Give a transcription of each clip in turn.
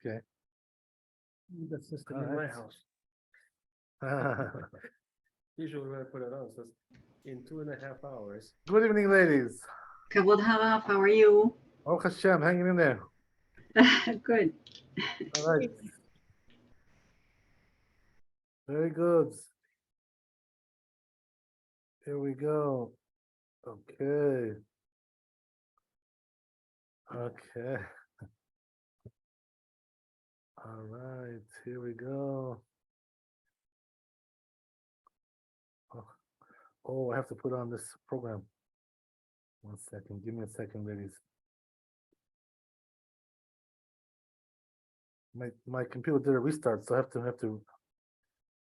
Okay. The system All in my right. house. Good Usually when I put it on, it says in 2.5 hours. evening, ladies. Kabod Harav, how are you? Oh, Hashem, hanging in there. Good. All right. Very good. Here we go. Okay. Okay. All right. Here we go. Oh, I have to put on this program. 1 second. Give me a second, ladies. My computer did a restart, so I have to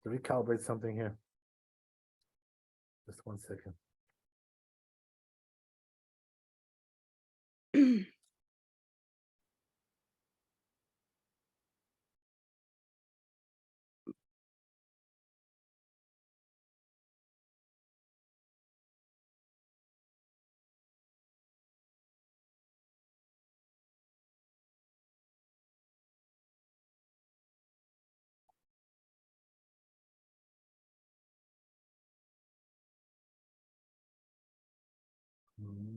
recalibrate something here. Just 1 second. Mhm.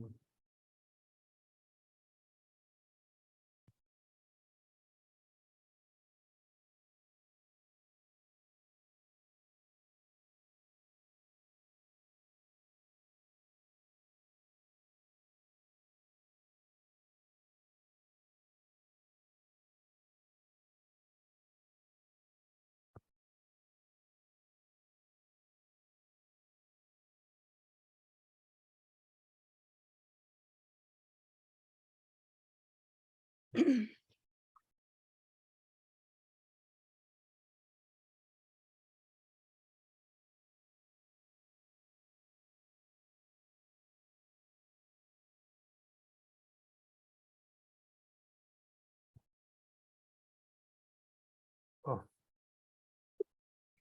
Oh.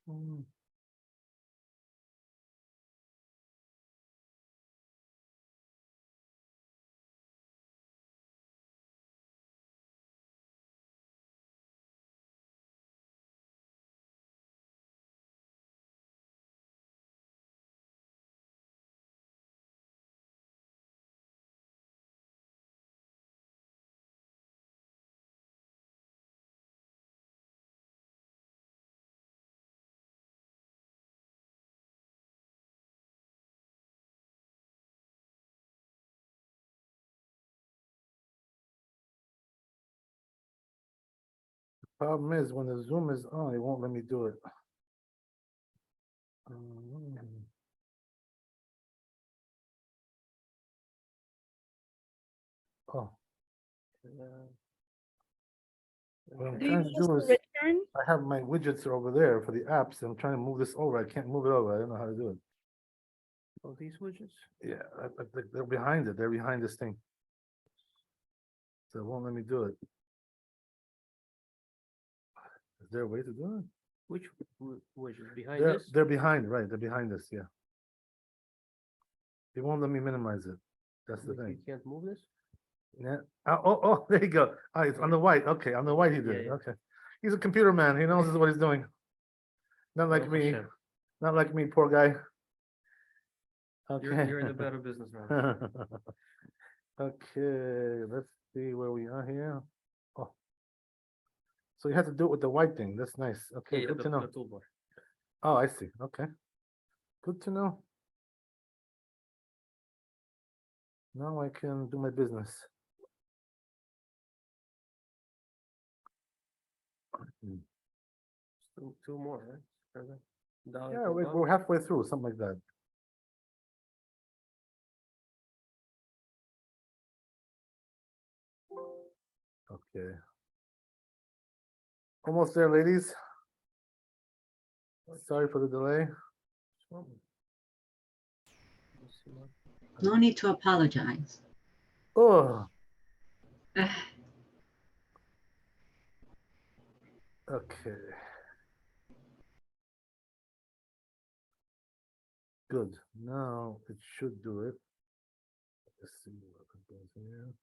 Mm. Problem is, when the Zoom is on, it won't let me do it. Oh. What I'm Do you trying to just do is, return? I have my widgets are over there for the apps. I'm trying to move this over. I can't move it over. I don't know how to do it. Oh, these widgets? Yeah, they're behind it. They're behind this thing. So it won't let me do it. Is there a way to do it? Which widget? Behind this? They're behind, right? They're behind this, yeah. It won't let me minimize it. That's the You thing. can't move this? Yeah. Oh, there you go. Ah, it's on the white. Okay, on the white he did it. Yeah. Okay. He's a computer man. He knows what he's doing. Not like Oh, me. Hashem. Not like me, poor guy. You're Okay. in the better business now. Okay, let's see where we are here. Oh. So you have to do it with the white thing. That's nice. Okay, good to know. The toolbar. Oh, I see. Okay. Good to know. Now I can do my business. Two more, right? Yeah, we're halfway through, something like that. Okay. Almost there, ladies. Sorry for the delay. No need to apologize. Oh, okay. Good. Now it should do it. Let's see what happens here.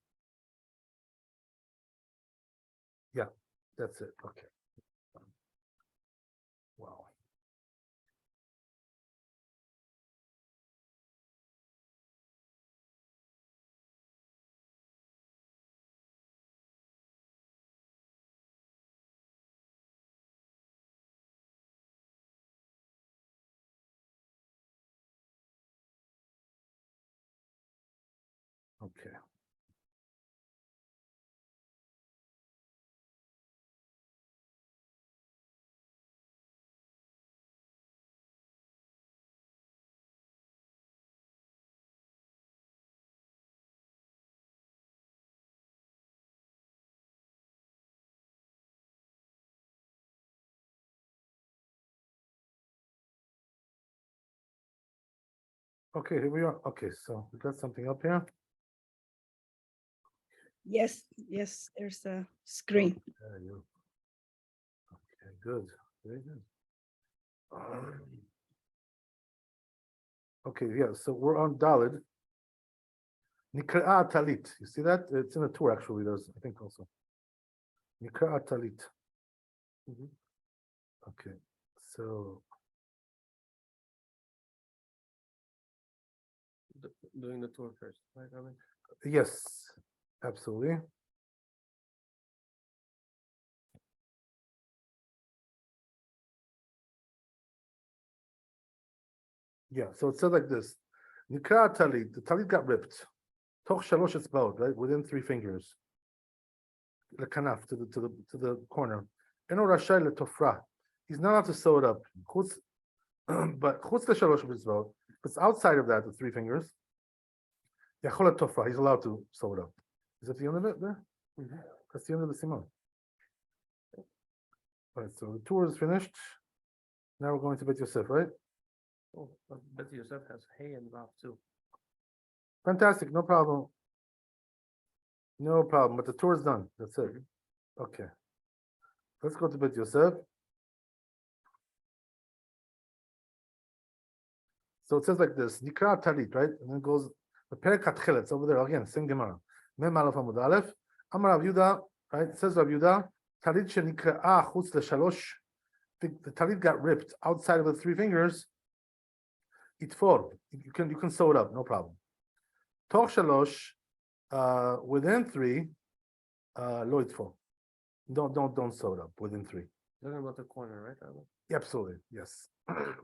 Yeah. That's it. Okay. Wow. Okay. Okay, here we are. Okay, so we got something up here. Yes, yes, there's a screen. There you. Okay, good. Very good. Okay, yeah, so we're on Dalid. Nikra'a Talit. You see that? It's in the tour actually. There's, I think, also. Nikra'a Talit. Okay, so Doing the tour first, right, Rabbi? yes, absolutely. Yeah, so it says like this. Nikra'a Talit. The Talit got ripped. Toch shalosh etzbaot, right? Within 3 fingers. The kanaf to the corner. Eno rashai letofra. He's not allowed to sew it up. But chutz shalosh etzbaot. If it's outside of that, the 3 fingers. Yachol tofra. He's allowed to sew it up. Is that the end of it there? That's the end of the simon. All right, so the tour is finished. Now we're going to Bet Yosef, right? Oh, but Yosef has hay and Vav too. Fantastic, no problem. No problem, but the tour is done. That's it. Okay. Let's go to Bet Yosef. So it says like this, Nikra Talit, right? And then it goes, the Perikat Chiletz over there, again, same Gemara. Mem Aleph Amud Aleph. Amar Rav Yuda, right? It says Rav Yuda, Talit shenikra chutz leshalosh. The talit got ripped outside of the 3 fingers. Itfor, you can sew it up, no problem. Toch shalosh, within 3, lo itfor. Don't sew it up within 3. Talking about the corner, right, Rabbi? Absolutely, yes.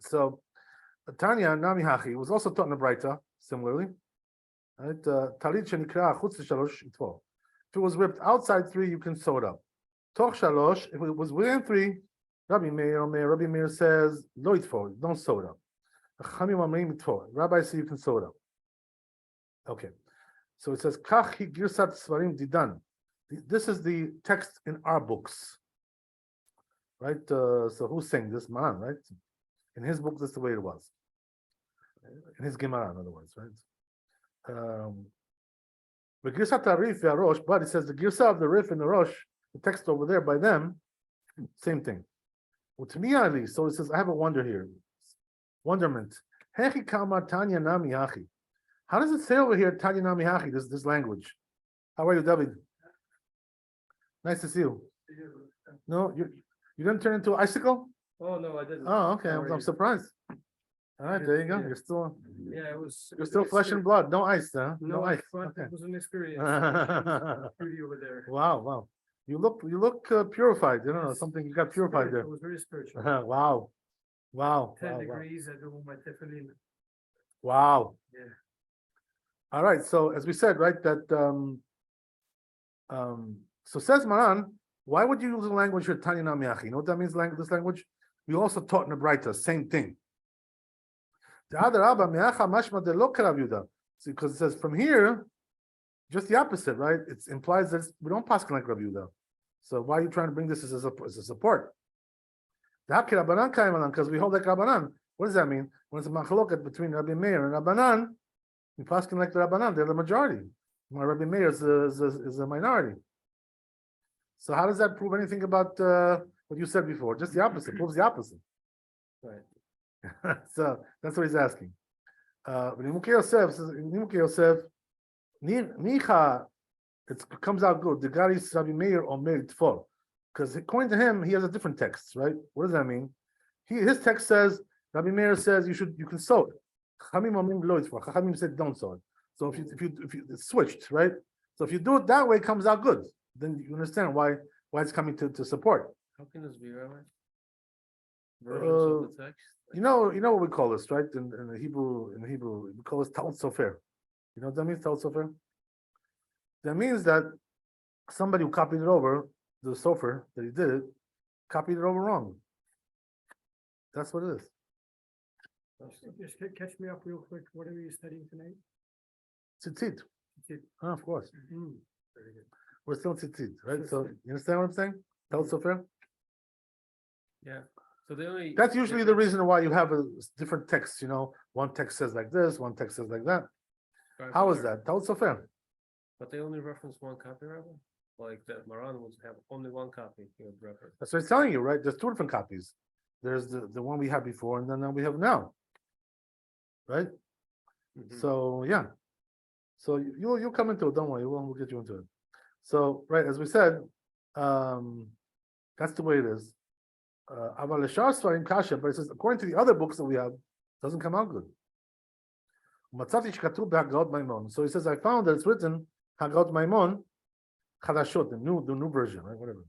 So Tanya Nami Hachi was also taught in the Braita, similarly. Right? Talit shenikra chutz leshalosh itfor. If it was ripped outside 3, you can sew it up. Toch shalosh, if it was within 3, Rabbi Meir says, lo itfor, don't sew it up. Rabbi says you can sew it up. Okay. So it says, Kach hi girsat svarim didan. This is the text in our books. Right? So who's saying this? Maran, right? In his book, that's the way it was. In his Gemara, in other words, right? But girsat arif v'arosh, but it says the girsa of the rif and the rosh, the text over there by them, same thing. Well, to me at least, so it says, I have a wonder here. Wonderment. Hechi kama Tanya Nami Hachi. How does it say over here, Tanya Nami Hachi, this language? How are you, David? Nice to see you. No, you didn't turn into an icicle? Oh, no, I didn't. Oh, okay. How are I'm you? surprised. All right, there you go. Yeah. You're still flesh and blood. No ice, huh? No, ice. but Okay. it was an experience. Beauty over there. Wow. You look purified. You know, something you got purified It there. was very spiritual. Wow. 10 Wow. degrees, I do my tefillin. Wow. Yeah. All right. So as we said, right, that so says Maran, why would you use the language here, Tanya Namiachi? You know what that means, this language? We also taught in the Braita, same thing. Because it says from here, just the opposite, right? It implies that we don't pass like Rabbi Yehuda. So why are you trying to bring this as a support? Because we hold like Rabbanan. What does that mean? When it's a machloket between Rabbi Meir and Rabbanan, we pass like the Rabbanan, they're the majority. My Rabbi Meir is a minority. So how does that prove anything about what you said before? Just the opposite. Proves the opposite. Right. So that's what he's asking. Nimuke Yosef says, Nimuke Yosef, Nicha, it comes out good. The Garis Rabbi Meir Omer Tfor. Because according to him, he has a different text, right? What does that mean? His text says, Rabbi Meir says you can sew it. Chachamim said don't sew it. So if you it's switched, right? So if you do it that way, it comes out good. Then you understand why it's coming to support. How can this be, Rabbi? Versions of the text? You know what we call this, right? In the Hebrew, we call this Ta'ut Sofer. You know what that means, Ta'ut Sofer? That means that somebody who copied it over, the Sofer that he did, copied it over wrong. That's what it is. Just catch me up real quick. What are you studying tonight? Tzitzit. Tzitzit. Of course. Very good. We're still Tzitzit, right? So you understand what I'm saying? Ta'ut Sofer? Yeah. So the only That's usually the reason why you have a different text, one text says like this, one text says like that. How is that? Ta'ut Sofer. But they only reference one copy, Rabbi? Like that Maran would have only one copy he would reference. That's what it's telling you, right? There's two different copies. There's the one we had before, and then we have now. Right? So yeah. So you'll come into it, don't worry, we'll get you into it. So, right, as we said, that's the way it is. But it says, according to the other books that we have, it doesn't come out good. So he says, I found that it's written Hagot Maimon Chadashot, the new version, right? Whatever.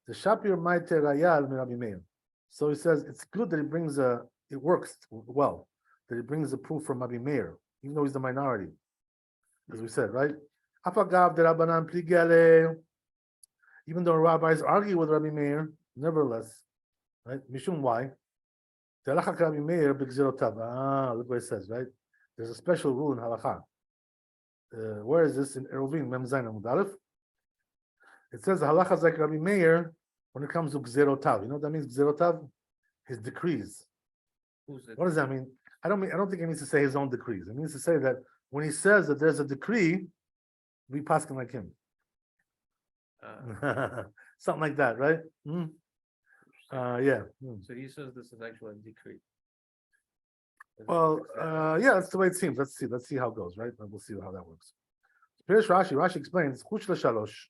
The Shapir Maite Rayal Rabbi Meir. So he says it's good that it works well, that it brings a proof from Rabbi Meir, even though he's the minority, as we said, right? Even though rabbis argue with Rabbi Meir, nevertheless, right? Mishum why? Look what it says, right? There's a special rule in halakha. Where is this in Eruvin Mem Zayin Amud Aleph? It says halacha is like Rabbi Meir when it comes to gzerotav. You know what that means? Gzerotav, his decrees. What does that mean? I don't think it means to say his own decrees. It means to say that when he says that there's a decree, we paskin like him. Something like that, right? Yeah. So he says this is actually a decree. Well, yeah, that's the way it seems. Let's see how it goes, right? We'll see how that works. Here's Rashi explains, Shalosh,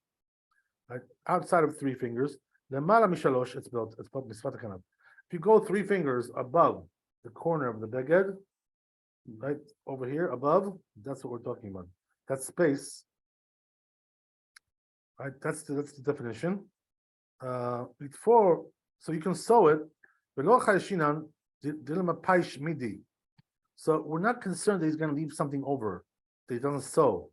right? Outside of 3 fingers, Lemala Mishalosh, it's built Misfat HaKanav. If you go 3 fingers above the corner of the beged, right over here above, that's what we're talking about. That space, right? That's the definition. Before, so you can sew it. So we're not concerned that he's going to leave something over that he doesn't sew.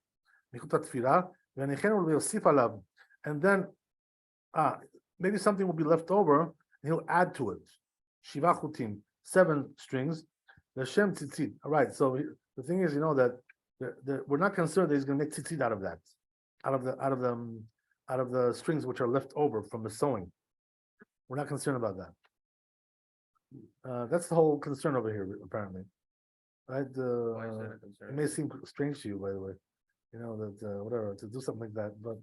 And then maybe something will be left over and he'll add to it. Shiva chutim, 7 strings. L'shem tzitzit. All right. So the thing is, that we're not concerned that he's going to make tzitzit out of that, out of the strings which are left over from the sewing. We're not concerned about that. That's the whole concern over here, apparently. Right? Why is that a concern? It may seem strange to you, by the way, that whatever, to do something like that, but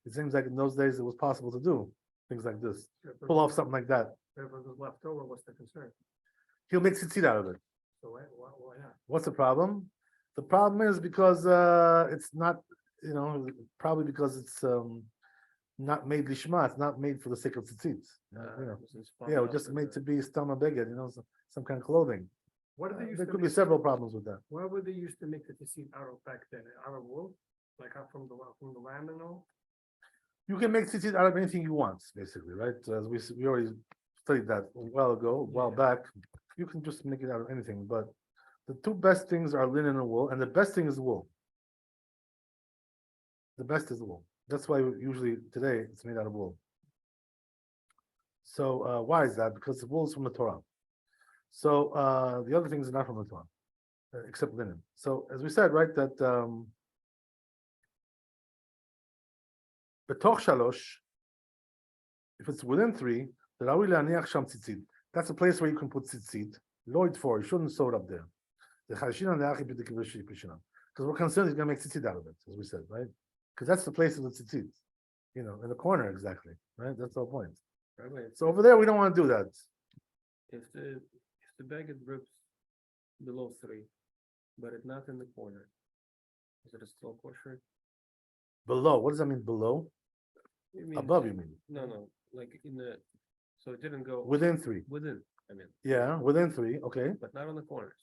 it seems like in those days it was possible to do things like this, pull off something like that. If it was left over, what's the concern? He'll make tzitzit out of it. So why not? What's the problem? The problem is because it's not, probably because it's not made lishma, it's not made for the sake of tzitzit. Yeah, it's just made to be stama beged, some kind of clothing. What are they used There to could be make? several problems with that. Why were they used to make the tzitzit out of back then? Out of wool, like out from the lamb and all? You can make tzitzit out of anything you want, basically, right? As we already studied that a while back. You can just make it out of anything, but the 2 best things are linen and wool, and the best thing is wool. The best is the wool. That's why usually today it's made out of wool. So why is that? Because the wool is from the Torah. So the other things are not from the Torah, except linen. So as we said, right, that betoch shalosh, if it's within 3, that's a place where you can put tzitzit. Lloyd 4, you shouldn't sew it up there. Because we're concerned he's going to make tzitzit out of it, as we said, right? Because that's the place of the tzitzit, in the corner exactly, right? That's the whole point. Right. So over there, we don't want to do that. If the beged rips below 3, but it's not in the corner, is it still kosher? Below, what does that mean? Below? It means- Above, you mean? No. like in the, so it didn't go within 3. within, I mean, Yeah, within 3. Okay. but not on the corners.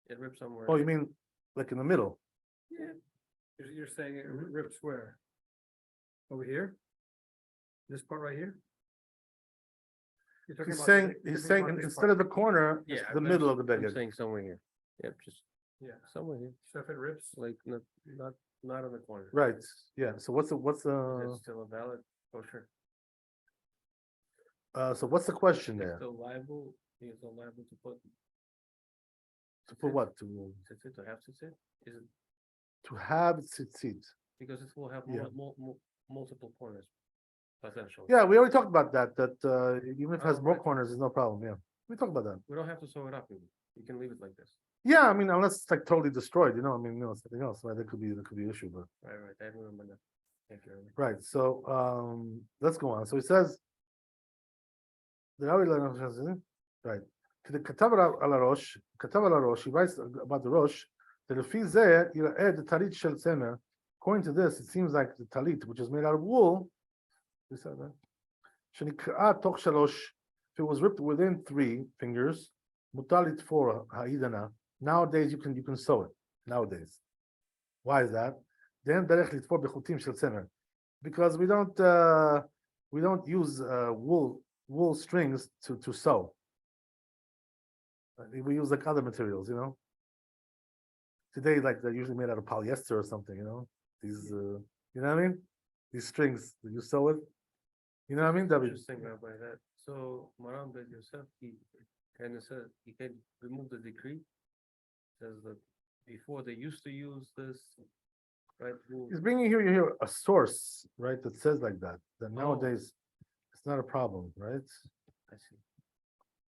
It ripped somewhere. Oh, you mean like in the middle? Yeah, You're saying it rips where? Over here? This part right here? You're talking He's about saying, the- you're he's talking saying about this instead part. of the corner, yeah. it's the I'm middle of just- the I'm beggar. saying somewhere here. Yep, just Yeah, somewhere here, so if it rips, like not on the corner. Right. Yeah. So what's the Is it still a valid kosher? so what's the question Is there? still liable? Is still liable to put To put what? To tzitzit, to have tzitzit? Is it have tzitzit. because it will have Yeah. multiple corners potentially? Yeah, we already talked about that. That even if it has Oh, more right. corners, there's no problem. Yeah, we talked about that. We don't have to sew it up. Even. You can leave it like this. Yeah, I mean, unless it's like totally destroyed, I mean, something else. Right? There could be an issue, but Right. I remember that. Thank you. Rabbi. right. So let's go on. So he says the right. To the Katav al Rosh, he writes about the Rosh. The Lefi Zeh Yira'eh the Talit Shel Tzemer. According to this, it seems like the talit, which is made out of wool, we said that. Shenikra toch shalosh. If it was ripped within 3 fingers, mutalit for ha'idana. Nowadays you can sew it. Nowadays, why is that? Then derech litfor bechutim shel tzemer, because we don't use wool strings to sew. We use like other materials, Today, like they're usually made out of polyester or something, These, you know what I mean? These strings that you sew it. You know what I mean? David? Interesting, Rabbi. That so Maram Ben Yosef, he kind of said he can remove the decree. Says that before they used to use this, right? Wool. He's bringing here a source, right, that says like that. That Oh. nowadays it's not a problem, right? I see.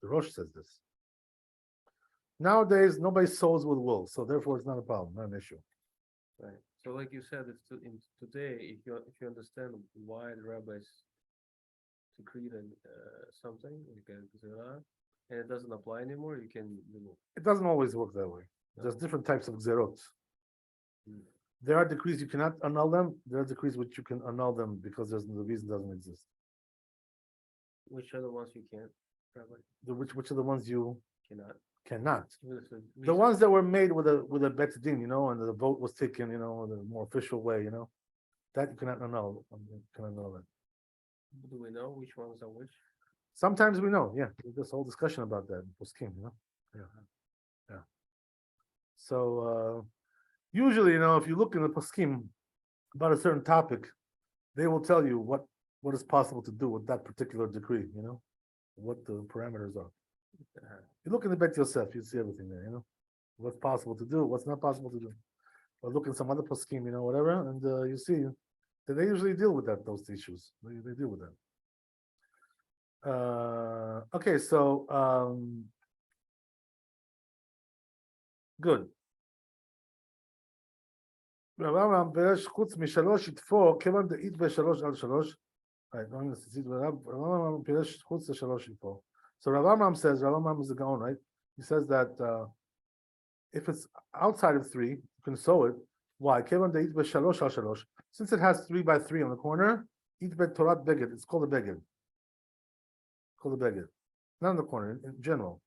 The Rosh says this. Nowadays nobody sews with wool, so therefore it's not a problem, not an issue. Right. So, like you said, it's in today. If you understand why the rabbis decreed something, you can and it doesn't apply anymore, you can remove. It doesn't always work that way. There's different types of zerot. Mm. There are decrees you cannot annul them. There are decrees which you can annul them because the reason doesn't exist. Which are the ones you can't, Rabbi? Which are the ones you Cannot. cannot? Even if the The reason- ones that were made with a bet din, and the vote was taken, in a more official way, that you cannot annul. You cannot annul it. Do we know which ones are which? Sometimes we know, yeah. There's this whole discussion about that in Poskim, yeah. So usually, if you look in the Poskim about a certain topic, they will tell you what is possible to do with that particular decree, what the parameters are. You look in the Bet Yosef, you see everything there, what's possible to do, what's not possible to do. Or look in some other Poskim, whatever, and you see that they usually deal with those issues. They deal with that. Okay, so good. רבם פירש חוץ משלוש יתפור, כיוון דאית בשלוש על שלוש. רבם פירש חוץ לשלוש יתפור. So Rambam says, Rambam is the Gaon, right? He says that if it's outside of 3, you can sew it. Why? Kevon deit b'shalosh al shalosh. Since it has 3 by 3 on the corner, it bet Torat beged. It's called a beged. Called a beged. Not in the corner, in general.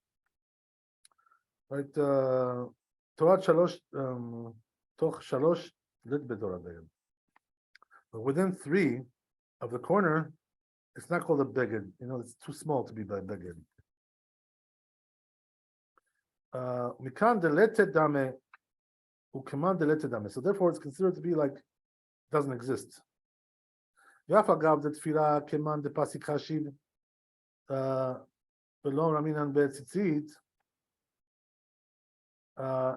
Right? Torat shalosh, toch shalosh, lit bet Torat beged. But within 3 of the corner, it's not called a beged. It's too small to be by beged. Mikan delete dame, ukeman delete dame. So therefore, it's considered to be like doesn't exist. Yafagav the tefila keman de pasik hashiv below raminan be'tzitzit.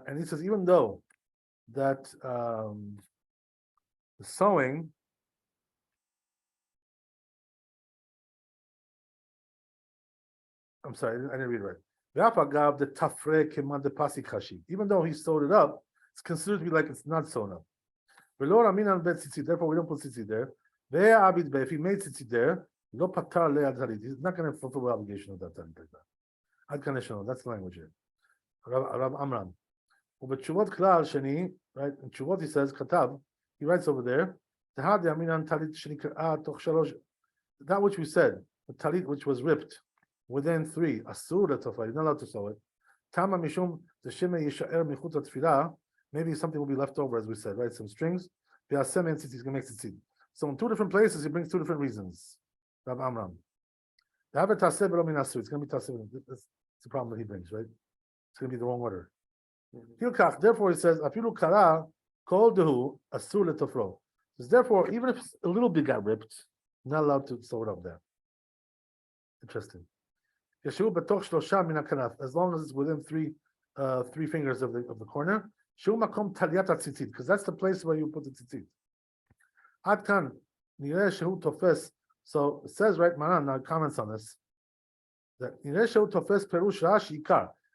And he says even though that the sewing. I'm sorry, I didn't read it right. The tafre keman de pasik hashiv. Even though he sewed it up, it's considered to be like it's not sewn up. Therefore, we don't put tzitzit there. If he made tzitzit there, he's not going to fulfill the obligation of that talit like that. That's the language here. Rab Amram. But Chuvot Klal Sheni, right? In Chuvot he says, Katav, he writes over there, that which we said, the talit which was ripped within 3, asur l'tofa, you're not allowed to sew it. Tama mishum d'sheme yisha'er michut ha'tfilah, maybe something will be left over, as we said, right? Some strings. V'asem and tzitzit, he's going to make tzitzit. So in 2 different places, he brings 2 different reasons. Rav Amram. It's going to be taseh. That's the problem that he brings, right? It's going to be the wrong order. Therefore, he says, afilu kara kol dehu asur l'tofro. Therefore, even if a little bit got ripped, you're not allowed to sew it up there. Interesting. As long as it's within 3 fingers of the corner, because that's the place where you put the tzitzit. So it says, right, Maran now comments on this, that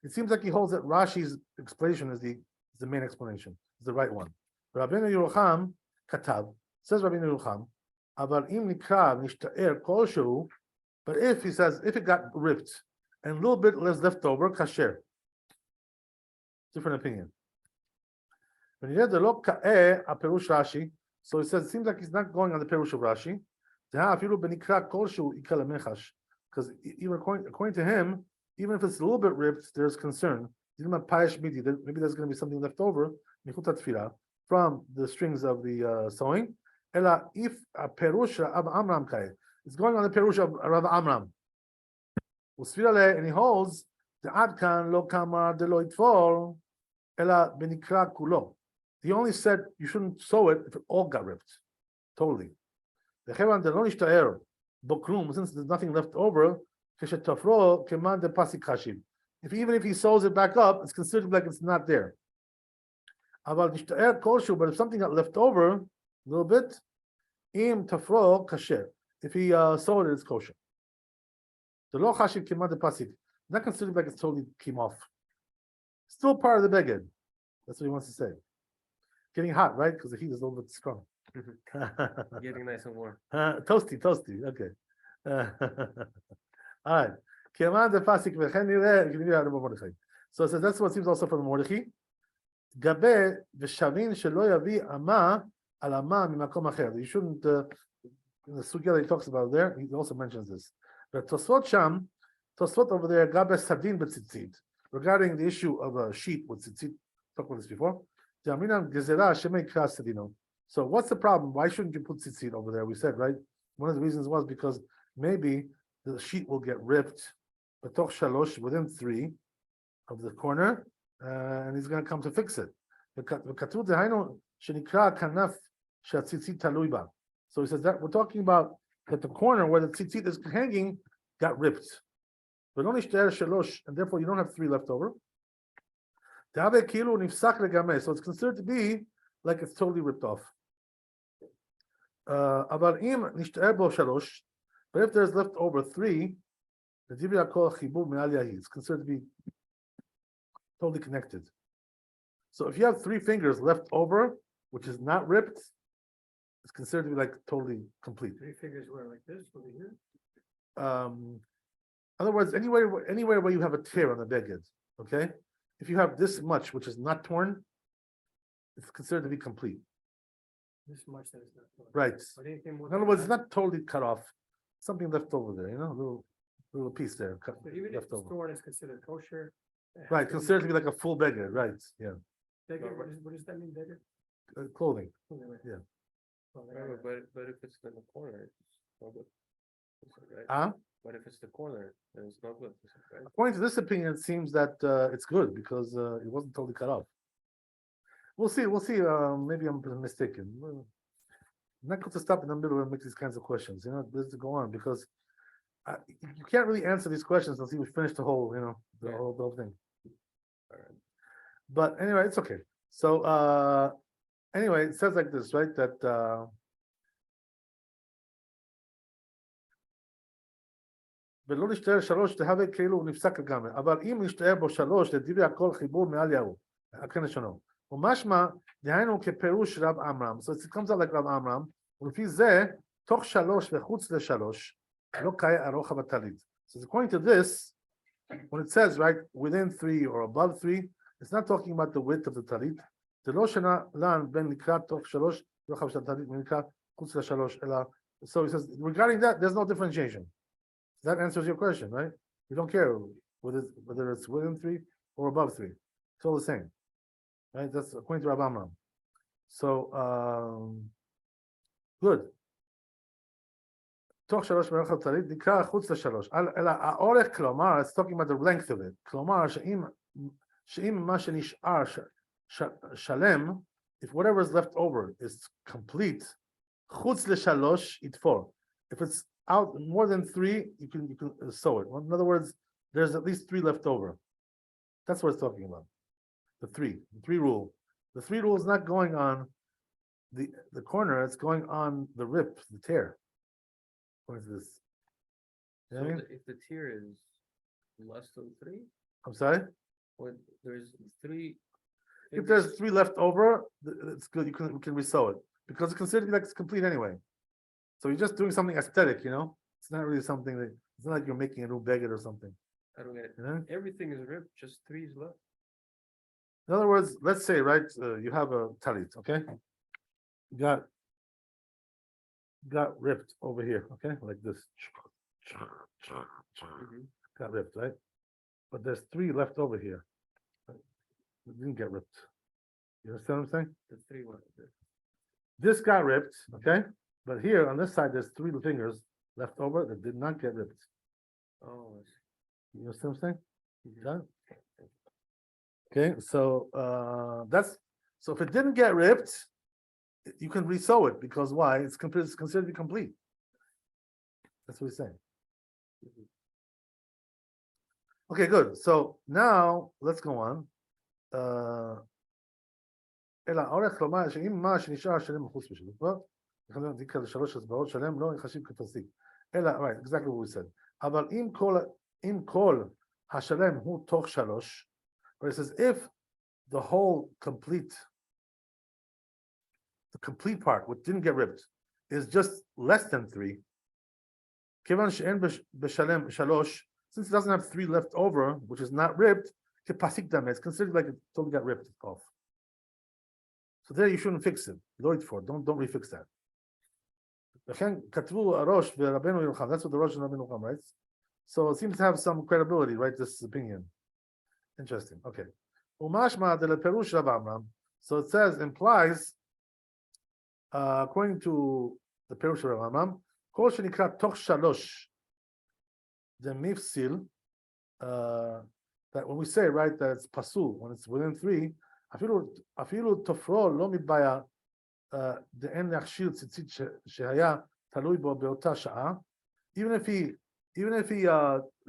it seems like he holds that Rashi's explanation is the main explanation, is the right one. Rabbeinu Yerucham katav, says Rabbeinu Yerucham, but if he says, if it got ripped and a little bit less left over, kasher. Different opinion. When you hear the lo ka'eh a perush Rashi, so it says it seems like he's not going on the perush of Rashi. Because even according to him, even if it's a little bit ripped, there's concern. Maybe there's going to be something left over from the strings of the sewing. If a perusha of Amram kai, it's going on the perusha of Rav Amram. And he holds the adkan lo kamar de lo itfol ela benikra kulo. He only said you shouldn't sew it if it all got ripped, totally. The chevan de lo nishtaer bokrum, since there's nothing left over, keshetafro keman de pasik hashim. Even if he sews it back up, it's considered like it's not there. Aval nishtaer kolshu, but if something got left over a little bit, im tafro kasher. If he sewed it, it's kosher. The lo chashiv keman de pasik, not considered like it's totally came off. Still part of the beged. That's what he wants to say. Getting hot, right? Because the heat is a little bit strong. Getting nice and warm. Toasty. Okay. All right. So it says that's what seems also from Mordechai. Gabe v'shavin shelo yavi ama al ama mimakom acher. You shouldn't. In the sugya that he talks about there, he also mentions this. But Tosfot over there, Gabe sadin b'tzitzit, regarding the issue of a sheet with tzitzit. Talked about this before. So what's the problem? Why shouldn't you put tzitzit over there? We said, right? One of the reasons was because maybe the sheet will get ripped, b'toch shalosh, within 3 of the corner, and he's going to come to fix it. So he says that we're talking about that the corner where the tzitzit is hanging got ripped. But only shalosh, and therefore you don't have 3 left over. So it's considered to be like it's totally ripped off. But if there's left over 3, it's considered to be totally connected. So if you have 3 fingers left over, which is not ripped, it's considered to be like totally complete. 3 fingers where, like this, over here? In other words, anywhere where you have a tear on the beged, okay? If you have this much, which is not torn, it's considered to be complete. This much that is not torn. Right. But anything more In other than words, it's that- not totally cut off. Something left over there, a little piece there, So even if left it's over. torn, it's considered kosher. It has Right, to be considered to be like a full beggar, right? Yeah, Beggar, what does that mean, beggar? clothing. Okay, wait. Yeah. Well, there- But if it's in the corner, it's not good. Right? But if it's the corner, then it's not good. Right? According to this opinion, it seems that it's good because it wasn't totally cut off. We'll see. Maybe I'm mistaken. I'm not going to stop in the middle and make these kinds of questions. There's to go on because you can't really answer these questions until you finish the whole, the whole thing. All right. But anyway, it's okay. So anyway, it says like this, right? That ולא נשתער 3 תהווה כאילו הוא נפסק לגמרי, אבל אם נשתער בו 3 לדברי הכל חיבור מעל יהו, הכן לשונו. ומשמע, דהיינו כפירוש רב עמרם, so it comes out like רב עמרם, ולפי זה, תוך 3 וחוץ ל3, לא קאי הרוחב הטלית. So according to this, when it says, right, within 3 or above 3, it's not talking about the width of the talit. זה לא שנה לן בין לקראת תוך 3, רוחב של הטלית, ונקרא חוץ ל3, אלא So he says, regarding that, there's no differentiation. That answers your question, right? We don't care whether it's within 3 or above 3. It's all the same, right? That's according to Rabbi Amram. So, good. תוך 3 מרחב טלית נקרא חוץ ל3. אלא האורך, כלומר, it's talking about the length of it. כלומר, שאם מה שנשאר שלם, if whatever is left over is complete, חוץ ל3 יתפור. If it's out more than 3, you can sew it. Well, in other words, there's at least 3 left over. That's what it's talking about. The 3 rule. The 3 rule is not going on the corner, it's going on the rip, the tear. What is this? You know what I mean? If the tier is less than 3, I'm sorry? when there's 3. If there's 3 left over, it's good. You can resew it because it's considered like it's complete anyway. So you're just doing something aesthetic, you know. It's not really something that it's not like you're making a new baguette or something. I don't get it. You know? Everything is ripped, just 3 is left. In other words, let's say, right, you have a talit, okay? Got ripped over here, okay, like this. Got ripped, right? But there's 3 left over here. It didn't get ripped. You understand what I'm saying? The 3 one. This got ripped, okay? But here on this side, there's 3 fingers left over that did not get ripped. Oh, I see. You understand what I'm saying? Mhm. Got it? Okay, so so if it didn't get ripped, you can resew it because why? It's considered to be complete. That's what he's saying. Okay, good. So now let's go on. אלא האורך, כלומר, שאם מה שנשאר שלם מחוץ בשלמותו, יקרא ל3 אצבעות שלם לא יחשיב כפסיק. אלא, right, exactly what we said. אבל אם כל השלם הוא תוך 3, but it says if the whole complete part, which didn't get ripped, is just less than 3, כיוון שאין בשלם 3, since it doesn't have 3 left over, which is not ripped, כפסיק דמה, it's considered like it totally got ripped off. So there you shouldn't fix it. Lloyd for don't refix that. לכן כתבו הראש ורבנו ירוחם. That's what the Rosh and Rabbeinu Yircham writes. So it seems to have some credibility, right? This opinion. Interesting. Okay. Umashma de leperush Rav Amram. So it says implies, according to the Perush of Rav Amram, kol shenikra toch shalosh the mifsil. That when we say, right, that it's pasul when it's within 3. אפילו תופרו לא מתבעיה דאין להכשיר ציצית שהיה תלוי בו באותה שעה. Even if he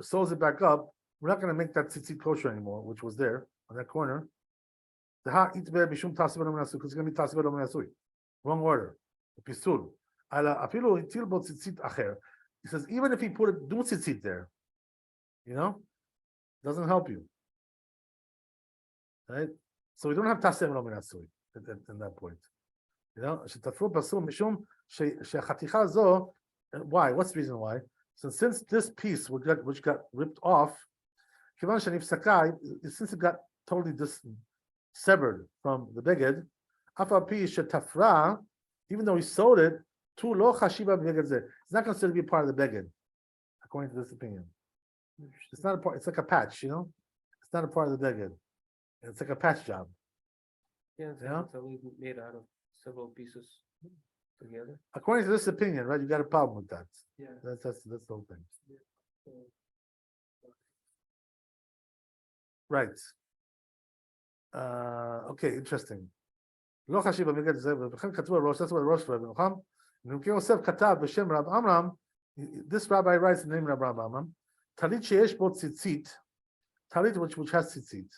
sews it back up, we're not going to make that tzitzit kosher anymore, which was there on that corner. because it's going to be tasibel lo menasui. Wrong order. Pisul. אפילו הטיל בו ציצית אחר. He says even if he put it do tzitzit there, you know, doesn't help you, right? So we don't have tasem lo menasui in that point. You know, שתפרו פסול משום שהחתיכה זו, why? What's the reason why? So since this piece which got ripped off, כיוון שנפסקה, since it got totally severed from the beged, אף על פי שתפרה, even though he sewed it, tu lo chashiva b'beged zeh. It's not considered to be part of the beged, according to this opinion. It's not a part. It's like a patch, you know. It's not a part of the beged. It's like a patch job. Yeah, it's, Yeah. it's only made out of several pieces together. According to this opinion, right? You got a problem with that. Yeah. That's the whole thing. Right. Okay, interesting. לא חשיב במגד זה, וכן כתבו הראש, that's what the Rosh Rabbi Nucham. ומקרה יוסף כתב בשם רב אמרם, this rabbi writes the name of Rabbi Amram, טלית שיש בו ציצית, טלית which has ציצית,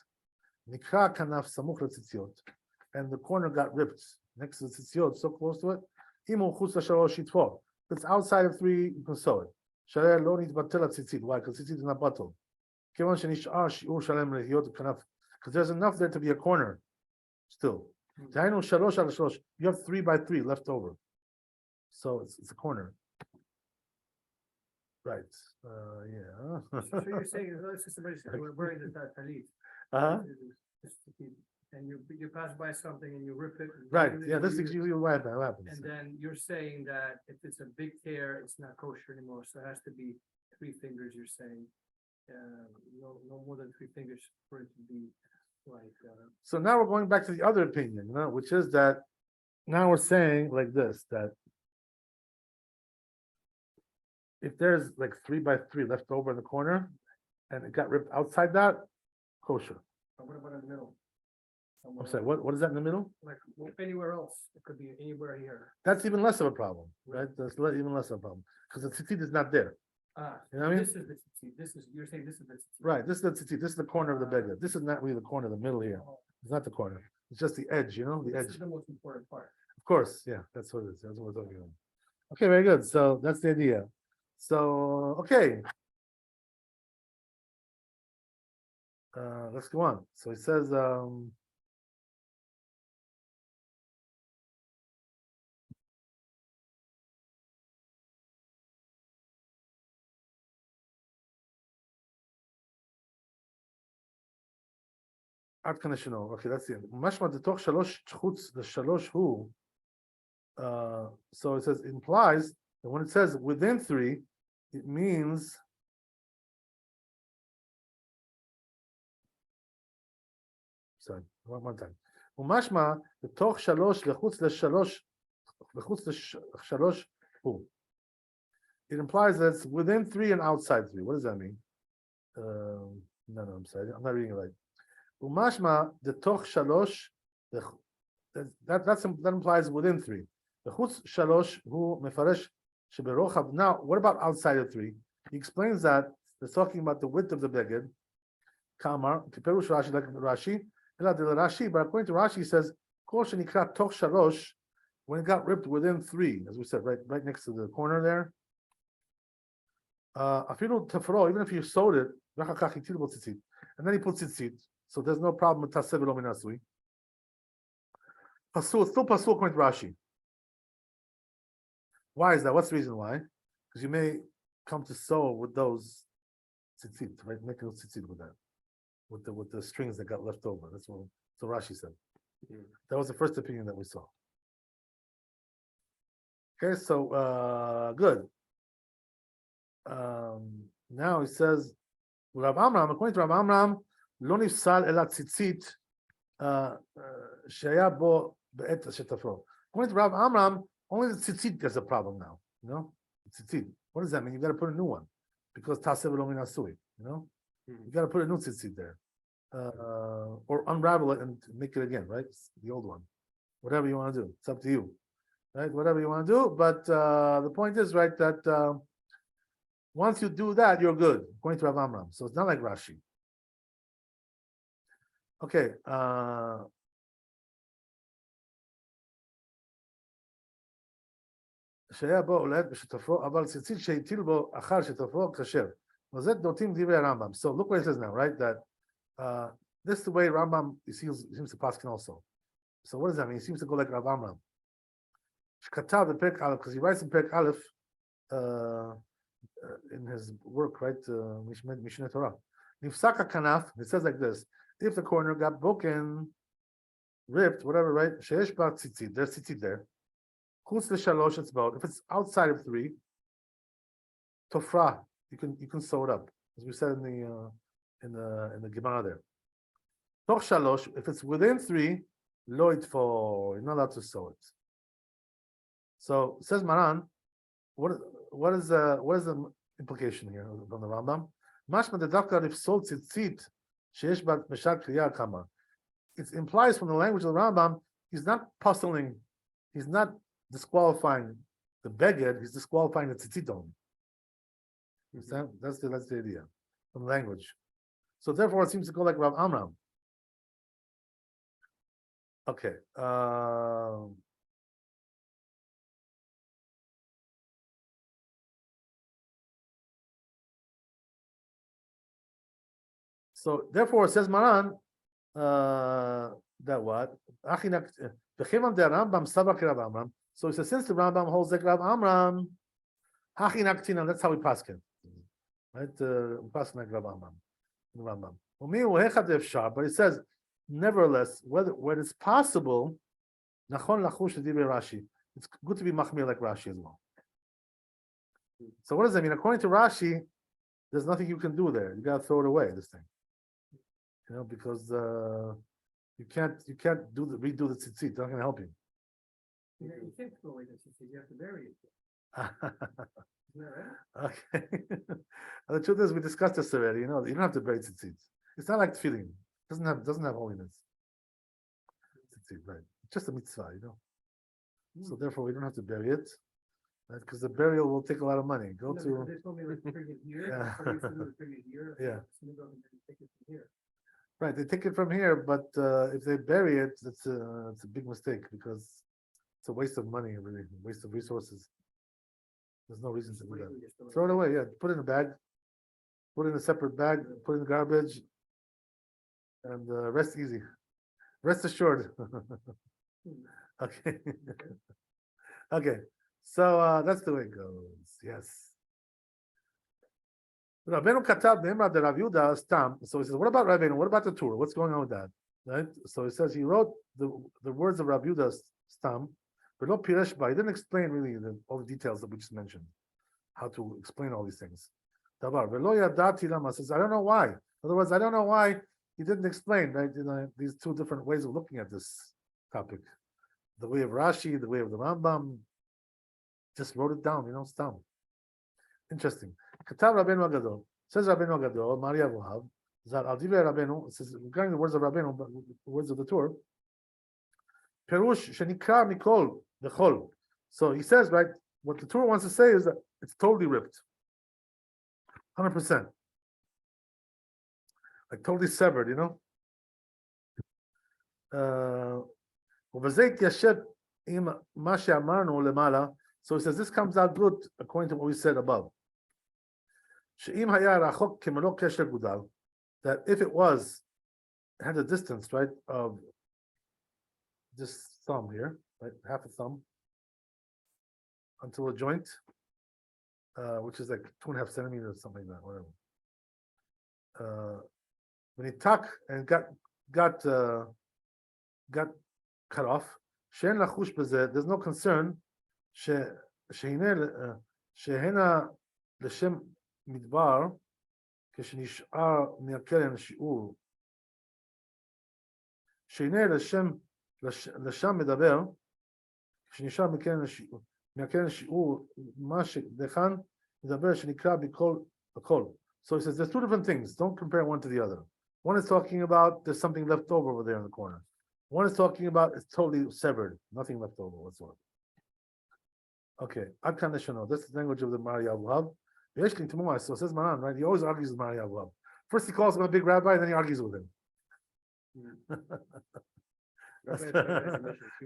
נקרא כנף סמוך לציציות, and the corner got ripped next to the ציציות, so close to it, אם הוא חוץ לשלוש יתפור. If it's outside of 3, you can sew it. שהרי לא נתבטל הציצית, why? Because ציצית is not bottled. כיוון שנשאר שיעור שלם להיות כנף, because there's enough there to be a corner still. דהיינו 3 על 3, you have 3 by 3 left over. So it's a corner. Right. Yeah. So you're saying, let's say somebody's wearing this talit. Uh-huh. Just to keep and you pass by something and you rip it. and Right, you- yeah, this is you- usually what happens. And then you're saying that if it's a big tear, it's not kosher anymore, so it has to be 3 fingers, you're saying. No more than 3 fingers for it to be like, So now we're going back to the other opinion, which is that now we're saying like this, that if there's like 3 by 3 left over in the corner and it got ripped outside that, kosher. what about in the middle? I'm sorry, what is that in the middle? Like anywhere else, it could be anywhere here. That's even less of a problem, right? That's even less of a problem because the tzitzit is not there. You know what I mean? This is the tzitzit. You're saying this is the tzitzit. Right, this is the tzitzit, this is the corner of the beggar. This is not really the corner, the middle here. It's not the corner. It's just the edge, the This edge. is the most important part. Of course, yeah, that's what it is. That's what we're talking about. Okay, very good. So that's the idea. So, okay. Let's go on. So it says, עד כאן ישנו. Okay, that's the end. משמע בתוך 3 חוץ ל3 הוא, so it says, implies that when it says within 3, it means sorry, one time. ומשמע בתוך 3 לחוץ ל3 הוא. It implies that it's within 3 and outside 3. What does that mean? No, I'm sorry, I'm not reading it right. Umashma the toch shalosh, that implies within 3. The chutz shalosh hu mefaresh sheberochav. Now, what about outside of 3? He explains that they're talking about the width of the beged. Kamar keperush Rashi like Rashi. Rashi, but according to Rashi, he says kol shenikra toch shalosh when it got ripped within 3, as we said, right next to the corner there. Afilu tefro, even if you sewed it, and then he puts tzitzit. So there's no problem with tasev lo minasui. Pasul, still pasul according to Rashi. Why is that? What's the reason why? Because you may come to sew with those tzitzit, right? Make a tzitzit with that, with the strings that got left over. That's what Rashi said. That was the first opinion that we saw. Okay, so good. Now he says, Rav Amram, according to Rav Amram, לא נפסל אלא ציצית שהיה בו בעת שתפרו. According to Rav Amram, only the tzitzit has a problem now. Tzitzit. What does that mean? You got to put a new one because tasev lo min asui. You got to put a new tzitzit there, or unravel it and make it again, right? The old one. Whatever you want to do, it's up to you, right? Whatever you want to do. But the point is, right, that once you do that, you're good, according to Rav Amram. So it's not like Rashi. Okay. שהיה בו עולד בשותפו, אבל ציצית שהטיל בו אחר שותפו כשר. וזה דותים דברי הרמב"ם. So look what it says now, right? That this is the way Rambam seems to paskin also. So what does that mean? He seems to go like Rav Amram. שכתב בפרק א', because he writes in פרק א', in his work, right? Mishneh Torah. נפסק הכנף, it says like this. If the corner got broken, ripped, whatever, right? שיש בה ציצית, there's ציצית there. חוץ לשלוש אצבעות. If it's outside of 3, תופרה, you can sew it up, as we said in the Gemara there. תוך 3, if it's within 3, לא יתפור, you're not allowed to sew it. So says Maran, what is the implication here from the Rambam? משמע דווקא לפסול ציצית שיש בה משל קריאה כמה. It implies from the language of the Rambam, he's not puzzling, he's not disqualifying the beged, he's disqualifying the tzitzit only. You understand? That's the idea from language. So therefore, it seems to go like Rav Amram. Okay. So therefore, it says Maran that what? So he says, since the Rambam holds like Rav Amram, that's how we paskin, right? Paskin like Rav Amram, Rambam. But he says nevertheless, whether it's possible, nachon lachush divrei Rashi. It's good to be machmir like Rashi as well. So what does that mean? According to Rashi, there's nothing you can do there. You gotta throw it away. This thing, because you can't redo the tzitzit. It's not gonna help you. You can't throw away the tzitzit, you have to bury it. Isn't that right? Okay. And the truth is, we discussed this already. You don't have to bury tzitzit. It's not like tefillin. Doesn't have holiness. Tzitzit, right? It's just a mitzvah, So therefore, we don't have to bury it, right? Because the burial will take a lot of money. Go No, to because they told me like the previous year, Yeah. somebody used to do the previous year. Yeah. Some of them didn't take it from here. right. They take it from here, but if they bury it, it's a big mistake because it's a waste of money, really, waste of resources. There's no reason to do that. We just don't- Throw it away. Yeah, put it in a bag. Put it in a separate bag. Put it in the garbage, and rest easy. Rest assured. Okay. Okay. So that's the way it goes. Yes. Rabbeinu Katav Be'emra de Rav Yehuda Stam. So he says, what about Rabbeinu? What about the Torah? What's going on with that? Right. So he says he wrote the words of Rav Yehuda Stam, but no Piresh Ba. He didn't explain really all the details that we just mentioned, how to explain all these things. Davar Velo Yadati Lama says, I don't know why. In other words, I don't know why he didn't explain, right? These two different ways of looking at this topic. The way of Rashi, the way of the Rambam. Just wrote it down, Stam. Interesting. Katav Rabbeinu Agadol. Says Rabbeinu Agadol, Maria Vuhav. Zar al divrei Rabbeinu. It says regarding the words of Rabbeinu, but the words of the Torah. Perush shenikra mikol v'chol. So he says, right, what the Torah wants to say is that it's totally ripped. 100%. Like totally severed, ובזה יתיישב עם מה שאמרנו למעלה. So he says this comes out good according to what we said above. שאם היה רחוק כמלוא קשר גודל, that if it had a distance, right, of this thumb here, right, half a thumb, until a joint, which is like 2.5 centimeters, something like that, whatever. When he tuck and got cut off, שאין לחוש בזה, there's no concern, שהנה לשם מדבר, כשנשאר מהקרן שיעור, שהנה לשם מדבר, כשנשאר מהקרן שיעור, מה שדכאן מדבר שנקרא בכל הכל. So he says there's two different things, don't compare one to the other. One is talking about there's something left over there in the corner. One is talking about it's totally severed, nothing left over whatsoever. Okay, Ad Kan Leshano. That's the language of the Maria Avuhav. So says Maran, right? He always argues with Maria Avuhav. First he calls him a big rabbi, then he argues with him.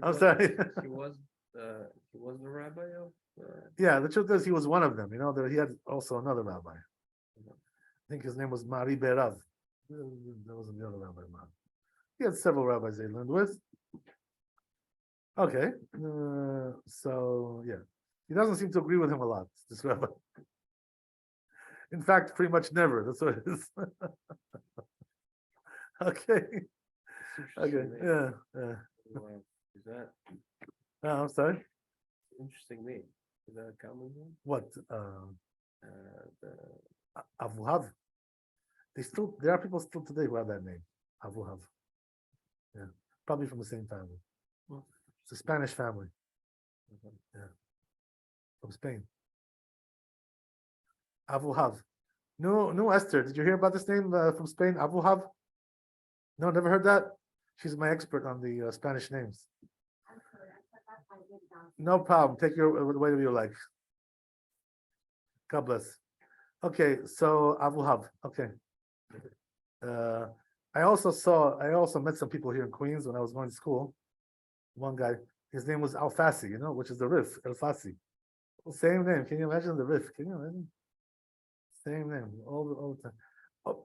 I'm sorry. He was the rabbi of. Yeah, the truth is he was one of them. That he had also another rabbi. I think his name was Mari Berav. That wasn't the other rabbi. He had several rabbis they learned with. Okay, so yeah, he doesn't seem to agree with him a lot, this rabbi. In fact, pretty much never. That's what it is. Okay. Okay. Yeah. Wow. Is that I'm sorry. interesting name? Is that a common name? What? The Avuhav. There are people still today who have that name, Avuhav. Yeah, probably from the same family. It's a Spanish family. Yeah, from Spain. Avuhav. No, Esther. Did you hear about this name from Spain? Avuhav. No, never heard that. She's my expert on the Spanish names. No problem. Take whatever you like. God bless. Okay, so Avuhav. Okay. I also met some people here in Queens when I was going to school. One guy, his name was Alfasi, which is the Rif, Alfasi. Same name. Can you imagine the Rif? Can you imagine? Same name all the time.